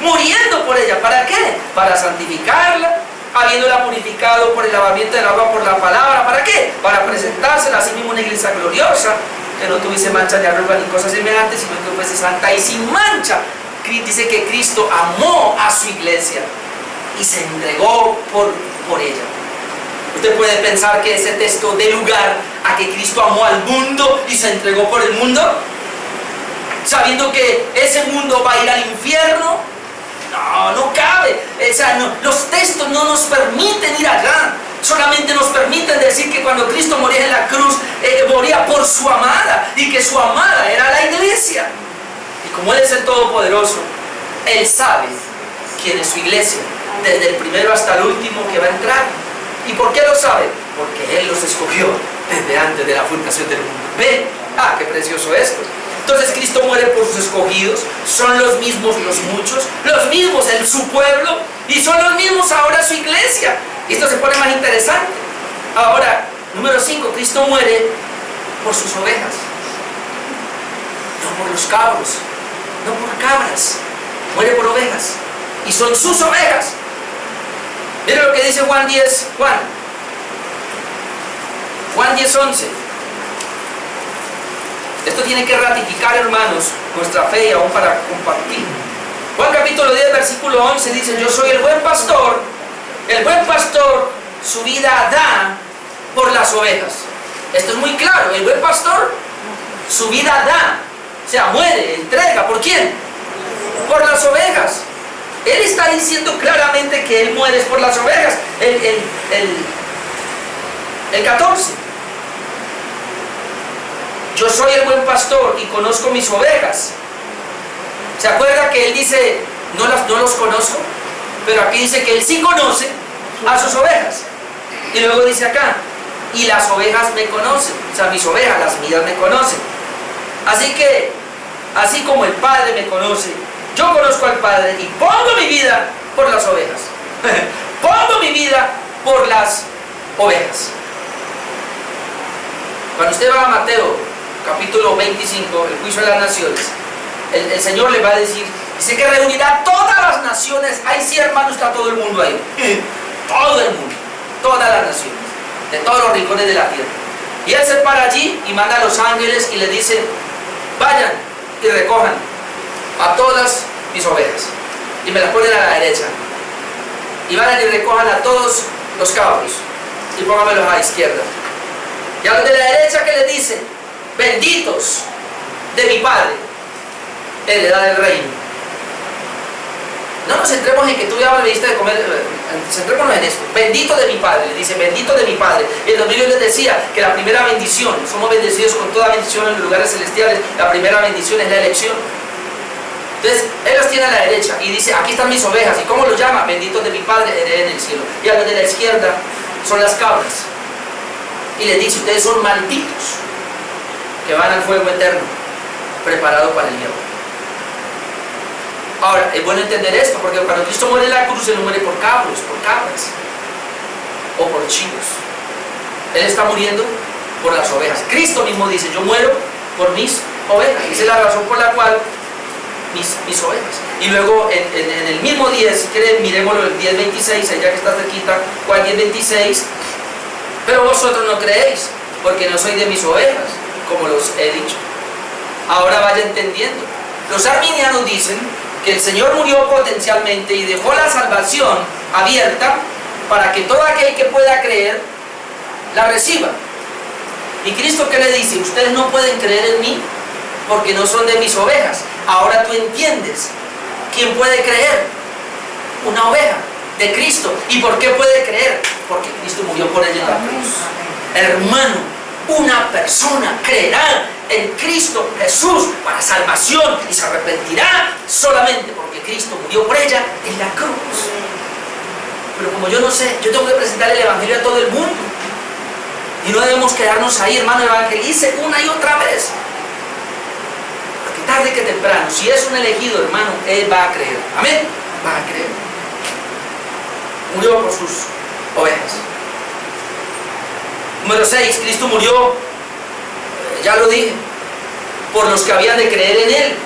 muriendo por ella. ¿Para qué? Para santificarla, habiéndola purificado por el lavamiento del agua por la palabra. ¿Para qué? Para presentársela a sí mismo una iglesia gloriosa, que no tuviese mancha ni arruga ni cosas semejantes, sino que fuese santa y sin mancha. Dice que Cristo amó a su iglesia y se entregó por ella. Usted puede pensar que ese texto dé lugar a que Cristo amó al mundo y se entregó por el mundo, sabiendo que ese mundo va a ir al infierno. No cabe. O sea, los textos no nos permiten ir allá. Solamente nos permiten decir que cuando Cristo moría en la cruz, moría por su amada, y que su amada era la iglesia. Y como Él es el Todopoderoso, Él sabe quién es su iglesia, desde el primero hasta el último que va a entrar. ¿Y por qué lo sabe? Porque Él los escogió desde antes de la fundación del mundo. ¿Ven? Qué precioso esto. Entonces Cristo muere por sus escogidos. Son los mismos los muchos, los mismos su pueblo, y son los mismos ahora su iglesia. Y esto se pone más interesante. Ahora, número 5, Cristo muere por sus ovejas, no por los cabros, no por cabras. Muere por ovejas, y son sus ovejas. Mira lo que dice Juan 10, Juan 10:11. Esto tiene que ratificar, hermanos, nuestra fe y aún para compartir. Juan capítulo 10, versículo 11 dice, yo soy el buen pastor su vida da por las ovejas. Esto es muy claro, el buen pastor su vida da O sea, muere, entrega. ¿Por quién? Por las ovejas. Él está diciendo claramente que Él muere por las ovejas. El 14. Yo soy el buen pastor y conozco mis ovejas. ¿Se acuerda que Él dice, no los conozco? Pero aquí dice que Él sí conoce a sus ovejas. Y luego dice acá, y las ovejas me conocen. O sea, mis ovejas, las mías me conocen. Así que, así como el Padre me conoce, yo conozco al Padre y pongo mi vida por las ovejas. Pongo mi vida por las ovejas. Cuando usted va a Mateo, capítulo 25, el juicio de las naciones, el Señor le va a decir, dice que reunirá todas las naciones. Ahí sí, hermano, está todo el mundo ahí. Todo el mundo, todas las naciones, de todos los rincones de la tierra. Y Él se para allí y manda a los ángeles y les dice, vayan y recojan a todas mis ovejas y me las ponen a la derecha, y vayan y recojan a todos los cabros y pónganmelos a la izquierda, y a los de la derecha, que les dice, benditos de mi Padre, heredad del reino. No nos centremos en que tú ya me diste de comer, centrémonos en esto. Bendito de mi Padre, le dice, bendito de mi Padre. Y el domingo les decía que la primera bendición, somos bendecidos con toda bendición en los lugares celestiales. La primera bendición es la elección. Entonces, Él los tiene a la derecha y dice, aquí están mis ovejas. ¿Y cómo los llama? Benditos de mi Padre, hereden el cielo. Y a los de la izquierda son las cabras. Y les dice, ustedes son malditos, que van al fuego eterno, preparado para el diablo. Ahora, es bueno entender esto, porque cuando Cristo muere en la cruz, Él no muere por cabros, por cabras o por chivos. Él está muriendo por las ovejas. Cristo mismo dice, yo muero por mis ovejas. Esa es la razón por la cual mis ovejas. Y luego en el mismo 10, si quieren, miremoslo, el 10:26, allá que está cerquita, Juan 10:26. Pero vosotros no creéis, porque no soy de mis ovejas, como los he dicho. Ahora vaya entendiendo. Los arminianos dicen que el Señor murió potencialmente y dejó la salvación abierta para que todo aquel que pueda creer la reciba. Y Cristo, ¿qué le dice? Ustedes no pueden creer en mí porque no son de mis ovejas. Ahora tú entiendes quién puede creer. Una oveja de Cristo. ¿Y por qué puede creer? Porque Cristo murió por ella en la cruz. Hermano, una persona creerá en Cristo Jesús para salvación y se arrepentirá solamente porque Cristo murió por ella en la cruz. Pero como yo no sé, yo tengo que presentar el Evangelio a todo el mundo. Y no debemos quedarnos ahí, hermano, evangelice una y otra vez. Porque tarde que temprano, si es un elegido, hermano, él va a creer. Amén. Va a creer. Murió por sus ovejas. Número 6, Cristo murió, ya lo dije, por los que habían de creer en Él.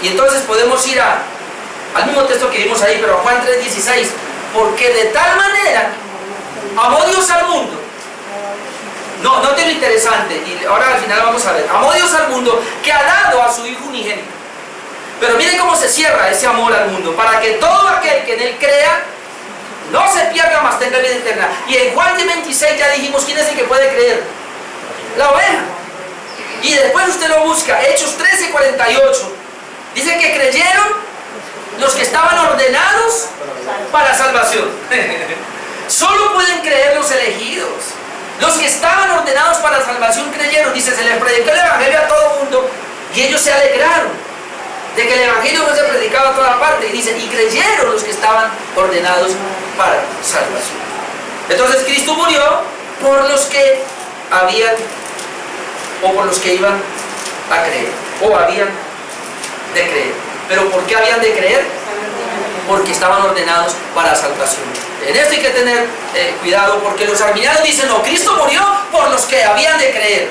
Y entonces podemos ir al mismo texto que vimos ahí, pero a Juan 3:16. Porque de tal manera amó Dios al mundo. No, note lo interesante, y ahora al final vamos a ver. Amó Dios al mundo, que ha dado a su Hijo unigénito. Pero miren cómo se cierra ese amor al mundo, para que todo aquel que en Él crea no se pierda, mas tenga vida eterna. Y en Juan 26 ya dijimos quién es el que puede creer. La oveja. Y después usted lo busca, Hechos 13:48. Dice que creyeron los que estaban ordenados para salvación. Solo pueden creer los elegidos. Los que estaban ordenados para salvación creyeron. Dice, se les predicó el Evangelio a todo el mundo y ellos se alegraron de que el Evangelio no se predicaba a toda parte. Y dice, y creyeron los que estaban ordenados para salvación. Entonces Cristo murió por los que habían, o por los que iban a creer, o habían de creer. ¿Pero por qué habían de creer? Porque estaban ordenados para salvación. En esto hay que tener cuidado, porque los arminianos dicen, no, Cristo murió por los que habían de creer.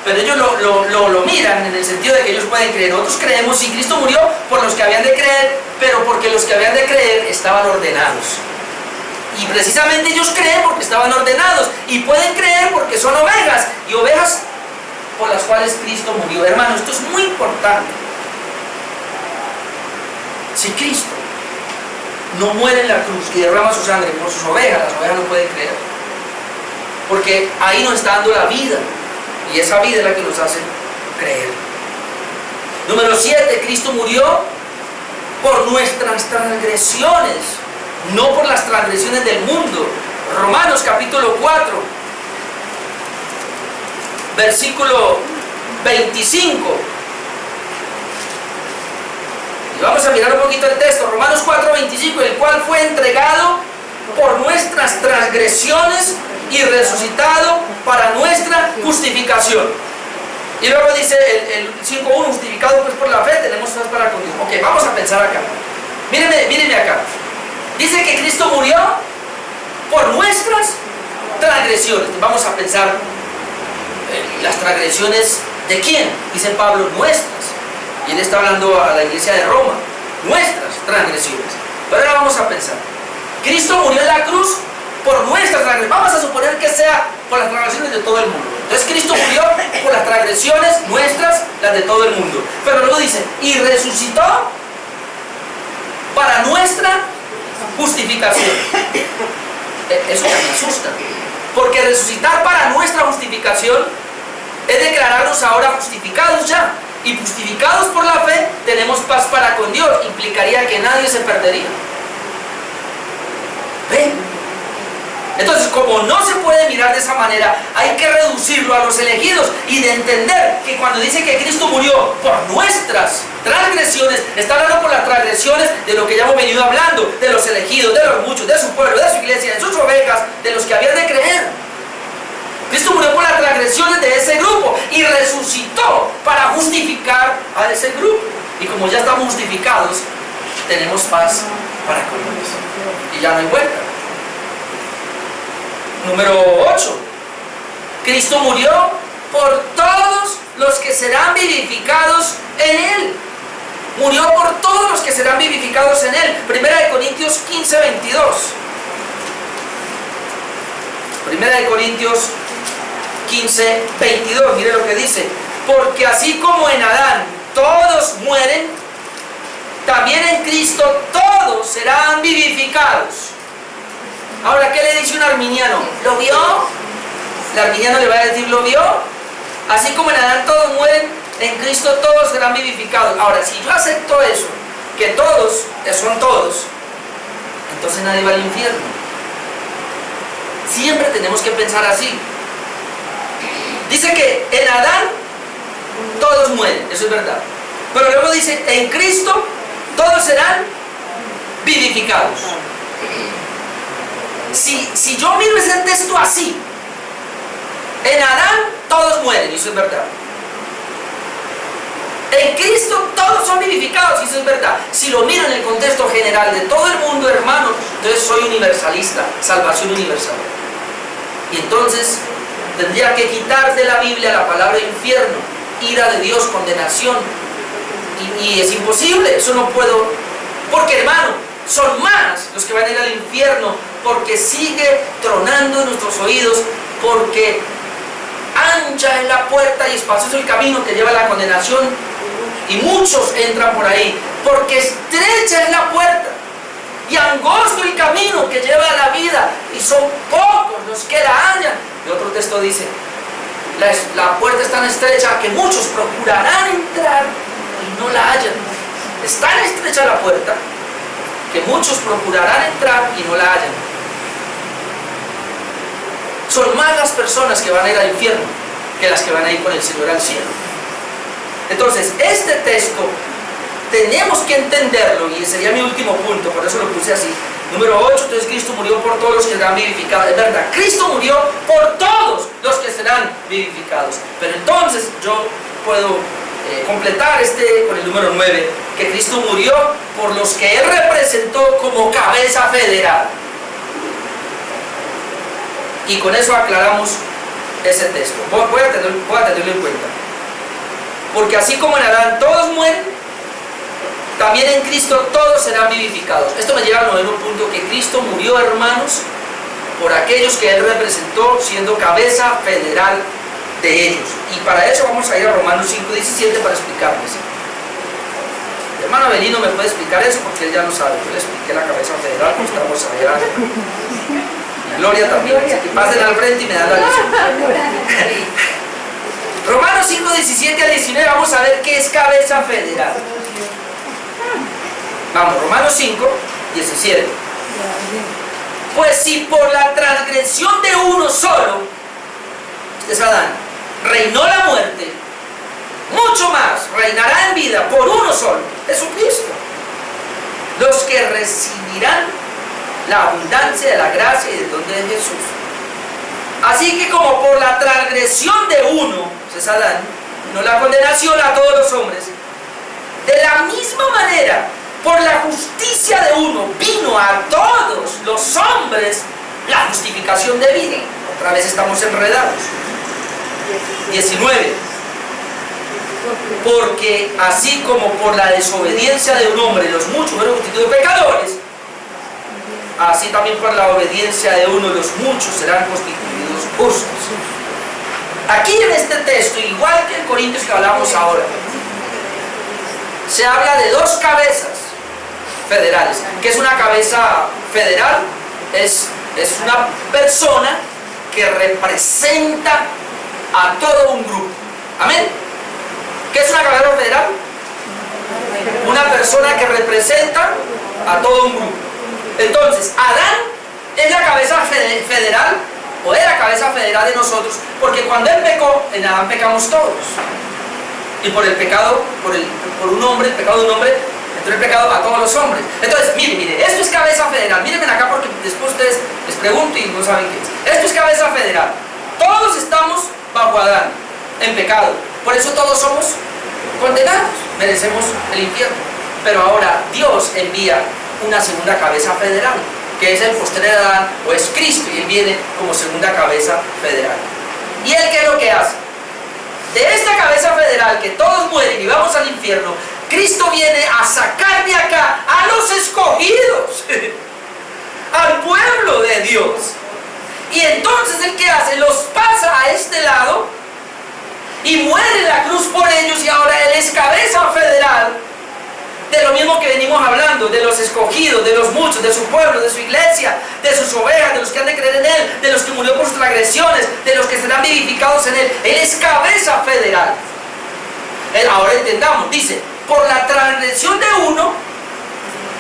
Pero ellos lo miran en el sentido de que ellos pueden creer. Nosotros creemos, sí, Cristo murió por los que habían de creer, pero porque los que habían de creer estaban ordenados. Y precisamente ellos creen porque estaban ordenados. Y pueden creer porque son ovejas. Y ovejas por las cuales Cristo murió. Hermano, esto es muy importante. Si Cristo no muere en la cruz y derrama su sangre por sus ovejas, las ovejas no pueden creer. Porque ahí nos está dando la vida. Y esa vida es la que nos hace creer. Número 7, Cristo murió por nuestras transgresiones, no por las transgresiones del mundo. Romanos capítulo 4, versículo 25. Y vamos a mirar un poquito el texto. Romanos 4, 25, el cual fue entregado por nuestras transgresiones y resucitado para nuestra justificación. Y luego dice el 5.1, justificado pues por la fe, tenemos paz para con Dios. Ok, vamos a pensar acá. Míreme acá. Dice que Cristo murió por nuestras transgresiones. Vamos a pensar, las transgresiones de quién, dice Pablo, nuestras. Y él está hablando a la iglesia de Roma, nuestras transgresiones. Pero ahora vamos a pensar, Cristo murió en la cruz por nuestras transgresiones. Vamos a suponer que sea por las transgresiones de todo el mundo. Entonces Cristo murió por las transgresiones nuestras, las de todo el mundo. Pero luego dice, y resucitó para nuestra justificación. Eso me asusta, porque resucitar para nuestra justificación es declararnos ahora justificados ya, y justificados por la fe tenemos paz para con Dios. Implicaría que nadie se perdería. ¿Ven? Entonces, como no se puede mirar de esa manera, hay que reducirlo a los elegidos y de entender que cuando dice que Cristo murió por nuestras transgresiones, está hablando por las transgresiones de lo que ya hemos venido hablando, de los elegidos, de los muchos, de su pueblo, de su iglesia, de sus ovejas, de los que habían de creer. Cristo murió por las transgresiones de ese grupo y resucitó para justificar a ese grupo. Y como ya estamos justificados, tenemos paz para con Dios. Y ya no hay vuelta. Número 8. Cristo murió por todos los que serán vivificados en Él. Murió por todos los que serán vivificados en Él. Primera de Corintios 15, 22. Primera de Corintios 15, 22. Mire lo que dice. Porque así como en Adán todos mueren, también en Cristo todos serán vivificados. Ahora, ¿qué le dice un arminiano? ¿Lo vio? El arminiano le va a decir, ¿lo vio? Así como en Adán todos mueren, en Cristo todos serán vivificados. Ahora, si yo acepto eso, que todos son todos, entonces nadie va al infierno. Siempre tenemos que pensar así. Dice que en Adán todos mueren, eso es verdad. Pero luego dice, en Cristo todos serán vivificados. Si yo miro ese texto así, en Adán todos mueren, y eso es verdad. En Cristo todos son vivificados, y eso es verdad. Si lo miro en el contexto general de todo el mundo, hermano, entonces soy universalista, salvación universal. Y entonces tendría que quitar de la Biblia la palabra infierno, ira de Dios, condenación. Y es imposible, eso no puedo. Porque, hermano, son más los que van a ir al infierno, porque sigue tronando en nuestros oídos, porque ancha es la puerta y espacioso el camino que lleva a la condenación, y muchos entran por ahí, porque estrecha es la puerta y angosto el camino que lleva a la vida, y son pocos los que la hallan. Y otro texto dice, la puerta es tan estrecha que muchos procurarán entrar y no la hallan. Es tan estrecha la puerta que muchos procurarán entrar y no la hallan. Son más las personas que van a ir al infierno que las que van a ir con el Señor al cielo. Entonces, este texto tenemos que entenderlo, y sería mi último punto, por eso lo puse así. Número 8, entonces Cristo murió por todos los que serán vivificados. Es verdad, Cristo murió por todos los que serán vivificados. Pero entonces yo puedo completar con el número 9, que Cristo murió por los que Él representó como cabeza federal. Y con eso aclaramos ese texto. Voy a tenerlo en cuenta. Porque así como en Adán todos mueren, también en Cristo todos serán vivificados. Esto me lleva al noveno punto, que Cristo murió, hermanos, por aquellos que Él representó, siendo cabeza federal de ellos. Y para eso vamos a ir a Romanos 5:17 para explicarles. El hermano Abelino me puede explicar eso, porque él ya lo sabe. Yo le expliqué la cabeza federal, pues estamos allá. Y Gloria también. Así que pasen al frente y me dan la lección. Romanos 5, 17 al 19, vamos a ver qué es cabeza federal. Vamos, Romanos 5, 17. Pues si por la transgresión de uno solo, este es Adán, reinó la muerte, mucho más reinará en vida por uno solo, Jesucristo, los que recibirán la abundancia de la gracia y del don de Jesús. Así que como por la transgresión de uno, ese es Adán, no la condenación a todos los hombres, de la misma manera, por la justicia de uno, vino a todos los hombres la justificación de vida. Otra vez estamos enredados. 19. Porque así como por la desobediencia de un hombre los muchos fueron constituidos pecadores, así también por la obediencia de uno los muchos serán constituidos justos. Aquí en este texto, igual que en Corintios que hablamos ahora, se habla de dos cabezas federales. ¿Qué es una cabeza federal? Es una persona que representa a todo un grupo. ¿Amén? ¿Qué es una cabeza federal? Una persona que representa a todo un grupo. Entonces, Adán es la cabeza federal, o era cabeza federal de nosotros, porque cuando él pecó, en Adán pecamos todos. Y por el pecado, por un hombre, el pecado de un hombre, entró el pecado a todos los hombres. Entonces, mire, esto es cabeza federal. Mírenme acá porque después ustedes les pregunto y no saben qué es. Esto es cabeza federal. Todos estamos bajo Adán, en pecado. Por eso todos somos condenados, merecemos el infierno. Pero ahora Dios envía una segunda cabeza federal, que es el posterior de Adán, o es Cristo, y él viene como segunda cabeza federal. ¿Y él qué es lo que hace? De esta cabeza federal, que todos mueren y vamos al infierno, Cristo viene a sacar de acá a los escogidos, al pueblo de Dios. Y entonces el que hace, los pasa a este lado y muere en la cruz por ellos, y ahora él es cabeza federal de lo mismo que venimos hablando, de los escogidos, de los muchos, de su pueblo, de su iglesia, de sus ovejas, de los que han de creer en él, de los que murió por sus transgresiones, de los que serán vivificados en él. Él es cabeza federal. Ahora entendamos, dice, por la transgresión de uno,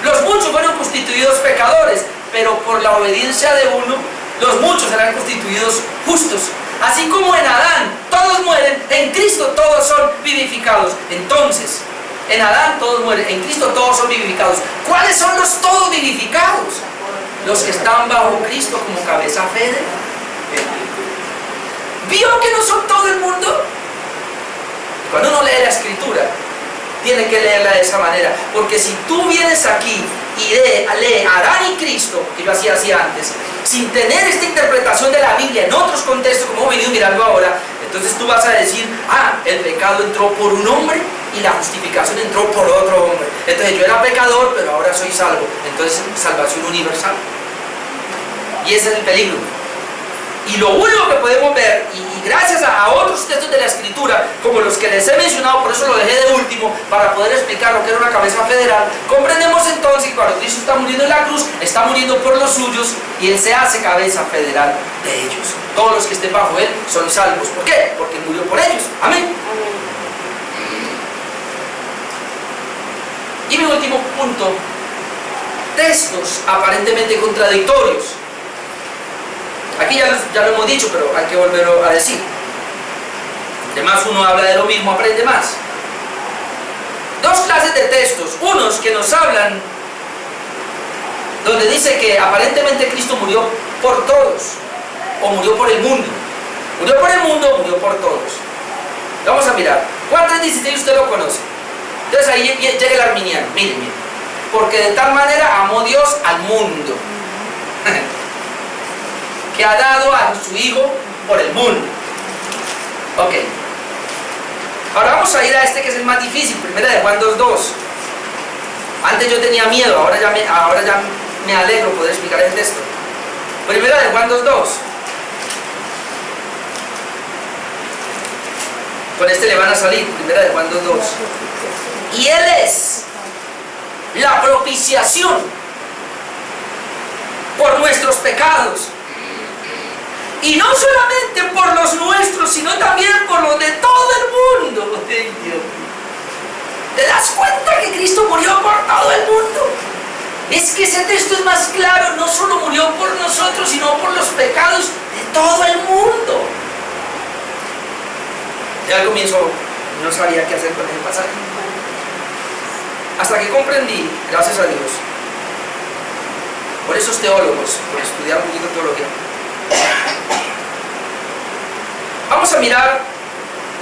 los muchos fueron constituidos pecadores, pero por la obediencia de uno, los muchos serán constituidos justos. Así como en Adán todos mueren, en Cristo todos son vivificados. Entonces, en Adán todos mueren, en Cristo todos son vivificados. ¿Cuáles son los todos vivificados? Los que están bajo Cristo como cabeza federal. ¿Vio que no son todo el mundo? Cuando uno lee la Escritura, tiene que leerla de esa manera, porque si tú vienes aquí y lee Adán y Cristo, que yo hacía así antes, sin tener esta interpretación de la Biblia en otros contextos, como hemos venido mirando ahora, entonces tú vas a decir, el pecado entró por un hombre y la justificación entró por otro hombre. Entonces yo era pecador, pero ahora soy salvo. Entonces, salvación universal. Y ese es el peligro. Y lo único que podemos ver, y gracias a otros textos de la Escritura, como los que les he mencionado, por eso lo dejé de último, para poder explicar lo que era una cabeza federal, comprendemos entonces que cuando Cristo está muriendo en la cruz, está muriendo por los suyos, y Él se hace cabeza federal de ellos. Todos los que estén bajo Él son salvos. ¿Por qué? Porque murió por ellos. Amén. Y mi último punto, textos aparentemente contradictorios. Aquí ya lo hemos dicho, pero hay que volverlo a decir. Además, uno habla de lo mismo, aprende más. Dos clases de textos. Unos que nos hablan, donde dice que aparentemente Cristo murió por todos, o murió por el mundo. Murió por el mundo, murió por todos. Vamos a mirar. Juan 3:16 usted lo conoce. Entonces ahí llega el arminiano. Miren. Porque de tal manera amó Dios al mundo, que ha dado a su Hijo por el mundo. Ok. Ahora vamos a ir a este que es el más difícil, Primera de Juan 2:2. Antes yo tenía miedo, ahora ya me alegro poder explicar el texto. Primera de Juan 2:2. Con este le van a salir, Primera de Juan 2:2. Y Él es la propiciación por nuestros pecados, Y no solamente por los nuestros, sino también por los de todo el mundo. Ay, Dios mío. ¿Te das cuenta que Cristo murió por todo el mundo? Es que ese texto es más claro. No solo murió por nosotros, sino por los pecados de todo el mundo. Ya al comienzo no sabía qué hacer con ese pasaje. Hasta que comprendí, gracias a Dios, por esos teólogos, por estudiar un poquito de teología. Vamos a mirar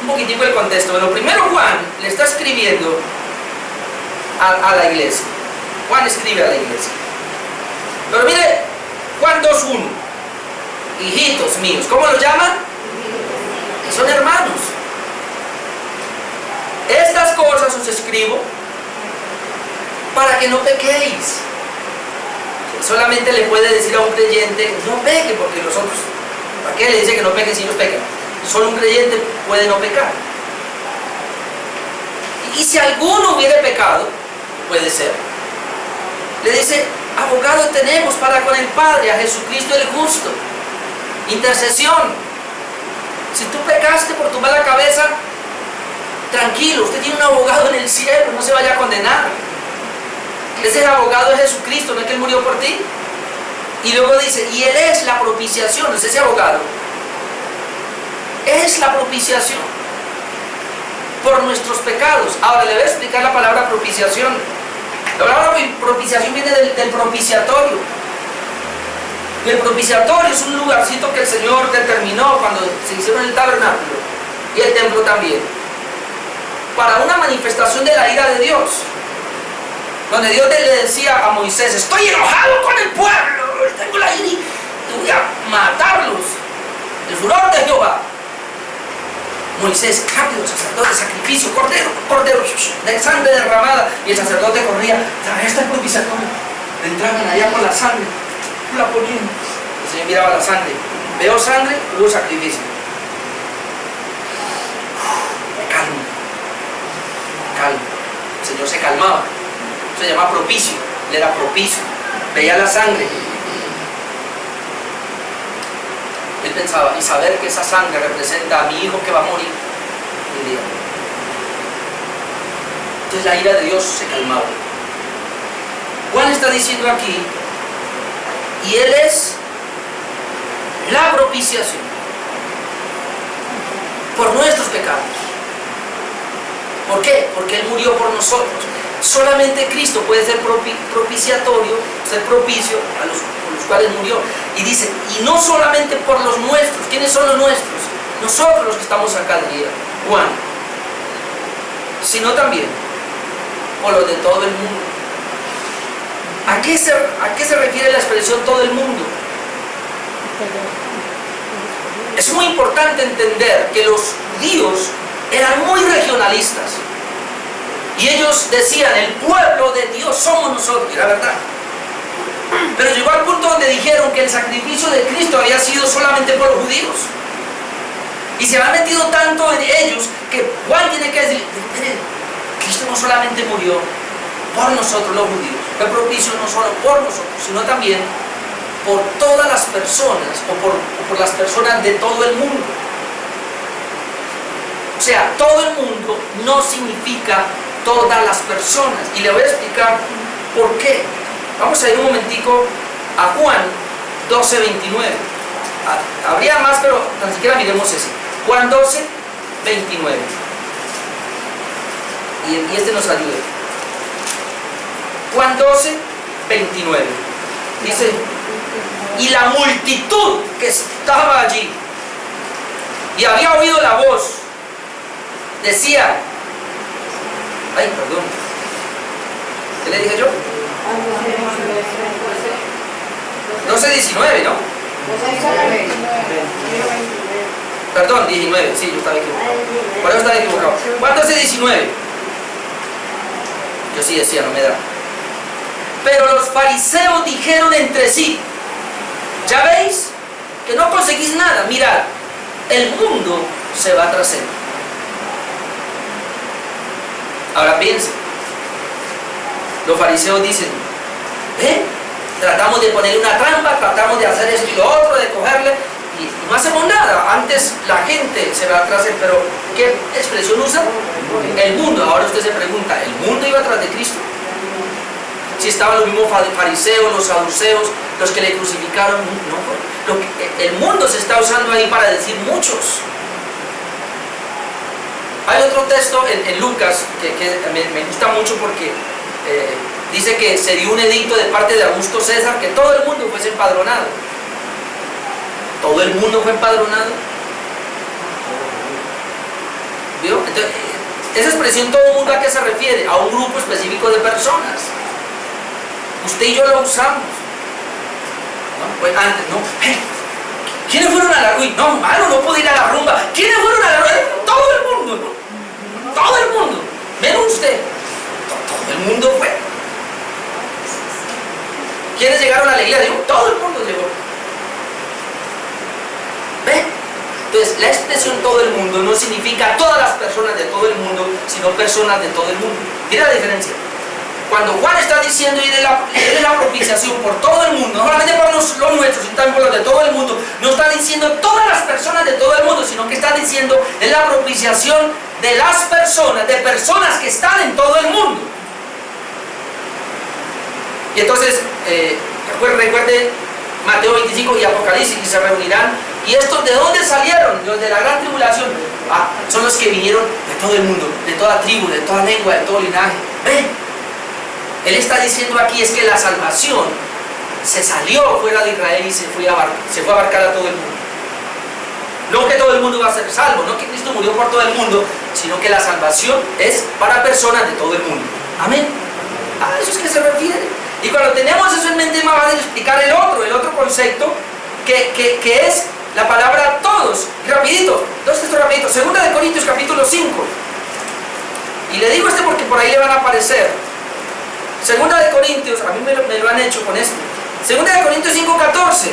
un poquitico el contexto. Bueno, primero Juan le está escribiendo a la iglesia. Juan escribe a la iglesia. Pero mire, Juan 2:1. Hijitos míos, ¿cómo los llaman? Son hermanos. Estas cosas os escribo para que no pequéis. Solamente le puede decir a un creyente, no peque, porque los otros, ¿para qué le dice que no peque si ellos pecan? Solo un creyente puede no pecar. Y si alguno hubiere pecado, puede ser, le dice, abogado tenemos para con el Padre, a Jesucristo el justo. Intercesión. Si tú pecaste por tu mala cabeza, tranquilo, usted tiene un abogado en el cielo, no se vaya a condenar. Ese es el abogado de Jesucristo, no es que Él murió por ti. Y luego dice, y Él es la propiciación, es ese abogado. Es la propiciación por nuestros pecados. Ahora le voy a explicar la palabra propiciación. La palabra propiciación viene del propiciatorio. Y el propiciatorio es un lugarcito que el Señor determinó cuando se hicieron el tabernáculo y el templo también, para una manifestación de la ira de Dios. Donde Dios le decía a Moisés, estoy enojado con el pueblo, tengo la ira y voy a matarlos. El furor de Jehová. Moisés, rápido, sacerdote, sacrificio, cordero, de sangre derramada. Y el sacerdote corría, esta es propiciatorio. Entraban allá con la sangre, la ponían. El Señor miraba la sangre. Veo sangre, hubo sacrificio. Calma. Calma. El Señor se calmaba. Se llama propicio. Él era propicio. Veía la sangre. Él pensaba, y saber que esa sangre representa a mi hijo que va a morir un día. Entonces la ira de Dios se calmaba. Juan está diciendo aquí, y Él es la propiciación por nuestros pecados. ¿Por qué? Porque Él murió por nosotros. Solamente Cristo puede ser propiciatorio, ser propicio por los cuales murió. Y dice, y no solamente por los nuestros. ¿Quiénes son los nuestros? Nosotros los que estamos acá de día, Juan. Sino también por los de todo el mundo. ¿A qué se refiere la expresión todo el mundo? Es muy importante entender que los judíos eran muy regionalistas. Y ellos decían, el pueblo de Dios somos nosotros, y era verdad. Pero llegó al punto donde dijeron que el sacrificio de Cristo había sido solamente por los judíos. Y se han metido tanto en ellos que Juan tiene que decir, miren, Cristo no solamente murió por nosotros los judíos, fue propicio no solo por nosotros, sino también por todas las personas, o por las personas de todo el mundo. O sea, todo el mundo no significa todas las personas. Y le voy a explicar por qué. Vamos a ir un momentico a Juan 12:29. Habría más, pero tan siquiera miremos ese. Juan 12:29. Y este nos ayuda. Juan 12:29. Dice, y la multitud que estaba allí y había oído la voz, decía, ay, perdón, ¿qué le dije yo? 12:19, ¿no? Perdón, 19, sí, yo estaba equivocado. Por eso estaba equivocado. Juan 12:19. Yo sí decía, no me da. Pero los fariseos dijeron entre sí, ya veis que no conseguís nada, mirad, el mundo se va tras él. Ahora piensen, los fariseos dicen, tratamos de ponerle una trampa, tratamos de hacer esto y lo otro, de cogerle, y no hacemos nada. Antes la gente se va atrás, pero ¿qué expresión usa? El mundo. Ahora usted se pregunta, ¿el mundo iba atrás de Cristo? Si estaban los mismos fariseos, los saduceos, los que le crucificaron, no. El mundo se está usando ahí para decir muchos. Hay otro texto en Lucas que me gusta mucho porque dice que se dio un edicto de parte de Augusto César que todo el mundo fuese empadronado. ¿Todo el mundo fue empadronado? ¿Vio? Entonces, esa expresión todo el mundo, ¿a qué se refiere? A un grupo específico de personas. Usted y yo lo usamos. ¿No? Pues antes, ¿no? ¿Quiénes fueron a la rumba? No, mano, no puedo ir a la rumba. ¿Quiénes fueron a la rumba? Todo el mundo, ¿no? Todo el mundo. Menos usted. Todo el mundo fue. ¿Quiénes llegaron a la iglesia? Digo, todo el mundo llegó. ¿Ve? Entonces, la expresión todo el mundo no significa todas las personas de todo el mundo, sino personas de todo el mundo. Mira la diferencia. Cuando Juan está diciendo y de la propiciación por todo el mundo, no solamente por los nuestros, sino también por los de todo el mundo, no está diciendo todas las personas de todo el mundo, sino que está diciendo es la propiciación de las personas, de personas que están en todo el mundo. Y entonces, recuerde Mateo 25 y Apocalipsis, y se reunirán. ¿Y estos de dónde salieron? Los de la gran tribulación. Son los que vinieron de todo el mundo, de toda tribu, de toda lengua, de todo linaje. ¿Ven? Él está diciendo aquí es que la salvación se salió fuera de Israel y se fue a abarcar a todo el mundo. No que todo el mundo va a ser salvo, no que Cristo murió por todo el mundo, sino que la salvación es para personas de todo el mundo. Amén. A eso es que se refiere. Y cuando tenemos eso en mente es más fácil explicar el otro concepto que es la palabra todos. Y rapidito, dos textos rapiditos. 2 de Corintios capítulo 5. Y le digo porque por ahí le van a aparecer. 2 de Corintios, a mí me lo han hecho con esto. 2 de Corintios 5:14.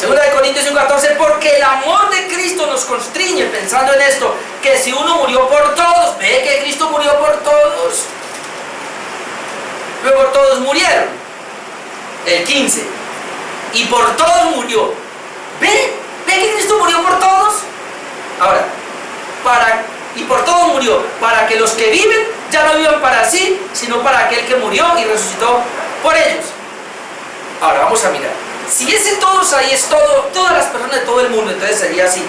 2 de Corintios 5:14, porque el amor de Cristo nos constriñe, pensando en esto, que si uno murió por todos, ve que Cristo murió por todos. Luego todos murieron. El 15. Y por todos murió. Ve que Cristo murió por todos. Ahora, y por todos murió, para que los que viven ya no vivan para sí, sino para aquel que murió y resucitó por ellos. Ahora vamos a mirar. Si ese todos ahí es todas las personas de todo el mundo, entonces sería así.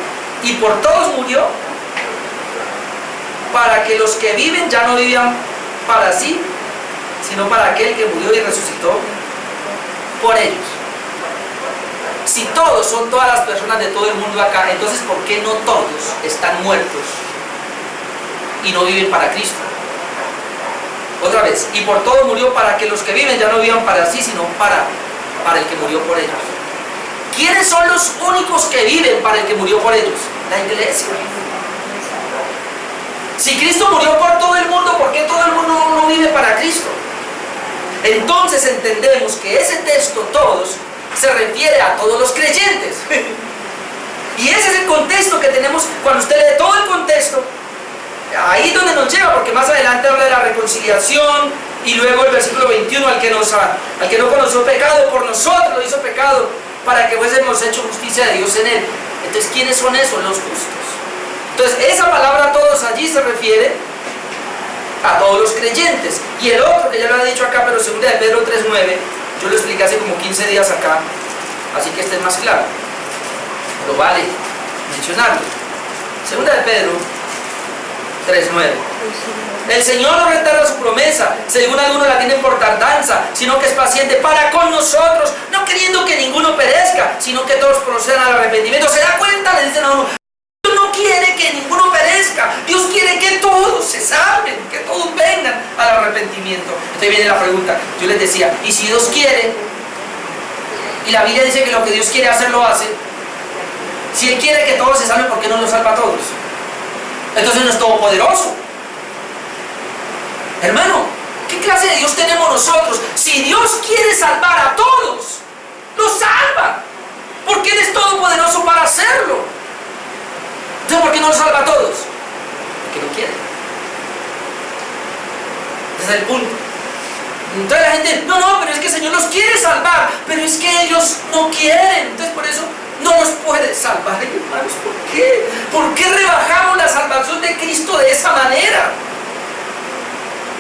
Y por todos murió, para que los que viven ya no vivan para sí, sino para aquel que murió y resucitó por ellos. Si todos son todas las personas de todo el mundo acá, entonces ¿por qué no todos están muertos y no viven para Cristo? Otra vez, y por todo murió para que los que viven ya no vivan para sí, sino para el que murió por ellos. ¿Quiénes son los únicos que viven para el que murió por ellos? La iglesia. Si Cristo murió por todo el mundo, ¿por qué todo el mundo no vive para Cristo? Entonces entendemos que ese texto, todos, se refiere a todos los creyentes. Y ese es el contexto que tenemos. Cuando usted lee todo el contexto, ahí es donde nos lleva, porque más adelante habla de la reconciliación, y luego el versículo 21, al que no conoció pecado, por nosotros lo hizo pecado, para que fuésemos hecho justicia de Dios en él. Entonces, ¿quiénes son esos? Los justos. Entonces, esa palabra todos allí se refiere a todos los creyentes. Y el otro, que ya lo he dicho acá, pero 2 de Pedro 3:9, yo lo expliqué hace como 15 días acá, así que este es más claro, pero vale mencionarlo. 2 de Pedro 3:9. El Señor no retarda su promesa, según algunos la tienen por tardanza, sino que es paciente para con nosotros, no queriendo que ninguno perezca, sino que todos procedan al arrepentimiento. ¿Se da cuenta? Le dicen a uno, Dios no quiere que ninguno perezca, Dios quiere que todos se salven, que todos vengan al arrepentimiento. Entonces viene la pregunta, yo les decía, ¿y si Dios quiere? Y la Biblia dice que lo que Dios quiere hacer lo hace. Si Él quiere que todos se salven, ¿por qué no los salva a todos? Entonces no es todopoderoso. Hermano, ¿qué clase de Dios tenemos nosotros? Si Dios quiere salvar a todos, los salva, porque Él es todopoderoso para hacerlo. Entonces, ¿por qué no los salva a todos? Porque no quiere. Ese es el punto. Entonces la gente, no, pero es que el Señor los quiere salvar, pero es que ellos no quieren, entonces por eso no los puede salvar. Hermanos, ¿por qué? ¿Por qué rebajamos la salvación de Cristo de esa manera?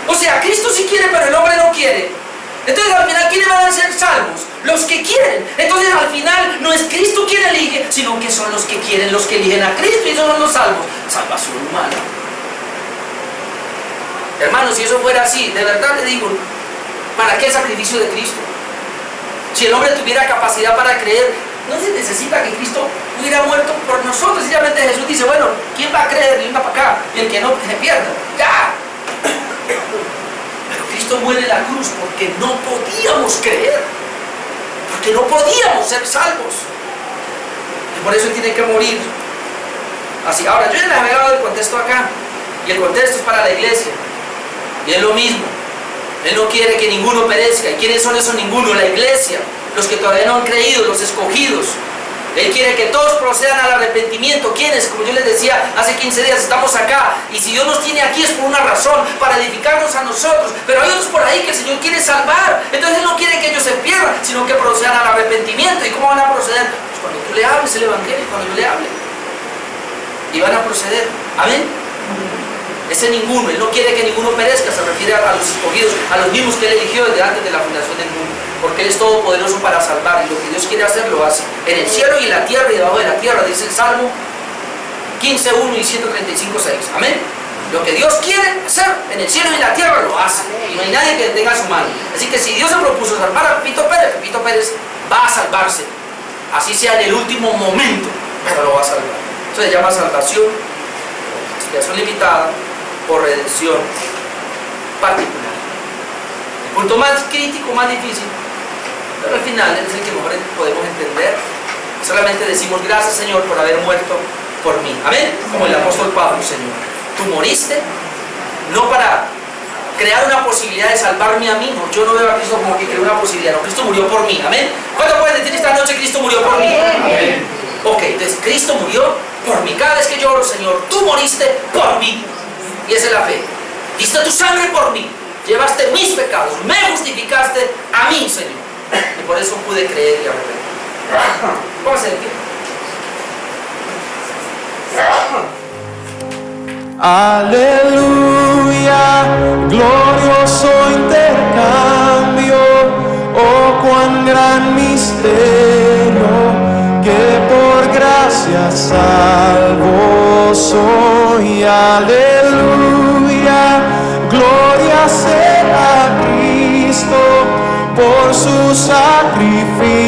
O sea, Cristo sí quiere, pero el hombre no quiere. Entonces al final, ¿quiénes van a ser salvos? Los que quieren. Entonces al final no es Cristo quien elige, sino que son los que quieren, los que eligen a Cristo, y esos son los salvos. Salvación humana. Hermanos, si eso fuera así, de verdad le digo, ¿para qué el sacrificio de Cristo? Si el hombre tuviera capacidad para creer, no se necesita que Cristo hubiera muerto por nosotros. Sencillamente Jesús dice, bueno, ¿quién va a creer? Venga para acá, y el que no, que se pierda. ¡Ya! Pero Cristo muere en la cruz porque no podíamos creer, porque no podíamos ser salvos, y por eso Él tiene que morir. Así, ahora yo ya les había dado el contexto acá, y el contexto es para la iglesia, y es lo mismo. Él no quiere que ninguno perezca. ¿Y quiénes son esos ninguno? La iglesia, los que todavía no han creído, los escogidos. Él quiere que todos procedan al arrepentimiento. ¿Quiénes? Como yo les decía hace 15 días, estamos acá, y si Dios nos tiene aquí es por una razón, para edificarnos a nosotros. Pero hay otros por ahí que el Señor quiere salvar. Entonces Él no quiere que ellos se pierdan, sino que procedan al arrepentimiento. ¿Y cómo van a proceder? Pues cuando tú le hables el evangelio, cuando yo le hable, y van a proceder. Amén. Ese ninguno, Él no quiere que ninguno perezca, se refiere a los escogidos, a los mismos que Él eligió desde antes de la fundación del mundo, porque Él es todopoderoso para salvar, y lo que Dios quiere hacer lo hace, en el cielo y en la tierra y debajo de la tierra, dice el Salmo 15:1 y 135:6. Amén. Lo que Dios quiere hacer en el cielo y en la tierra lo hace, y no hay nadie que detenga su mano. Así que si Dios se propuso salvar a Pepito Pérez va a salvarse, así sea en el último momento, pero lo va a salvar. Eso se llama salvación, expiación limitada por redención particular. El punto más crítico, más difícil, pero al final es el que mejor podemos entender. Solamente decimos gracias, Señor, por haber muerto por mí. Amén. Como el apóstol Pablo, Señor, tú moriste no para crear una posibilidad de salvarme a mí. No, yo no veo a Cristo como que creó una posibilidad. No, Cristo murió por mí. Amén. ¿Cuánto pueden decir esta noche Cristo murió por mí? Amén. Ok, entonces Cristo murió por mí. Cada vez que yo oro, Señor, tú moriste por mí. Y esa es la fe. Diste tu sangre por mí, llevaste mis pecados, me justificaste a mí, Señor, y por eso pude creer y arrepentir. Póngase de pie. Aleluya, glorioso intercambio, oh cuán gran misterio, que por gracia salvo soy. Aleluya, gloria sea a Cristo por su sacrificio.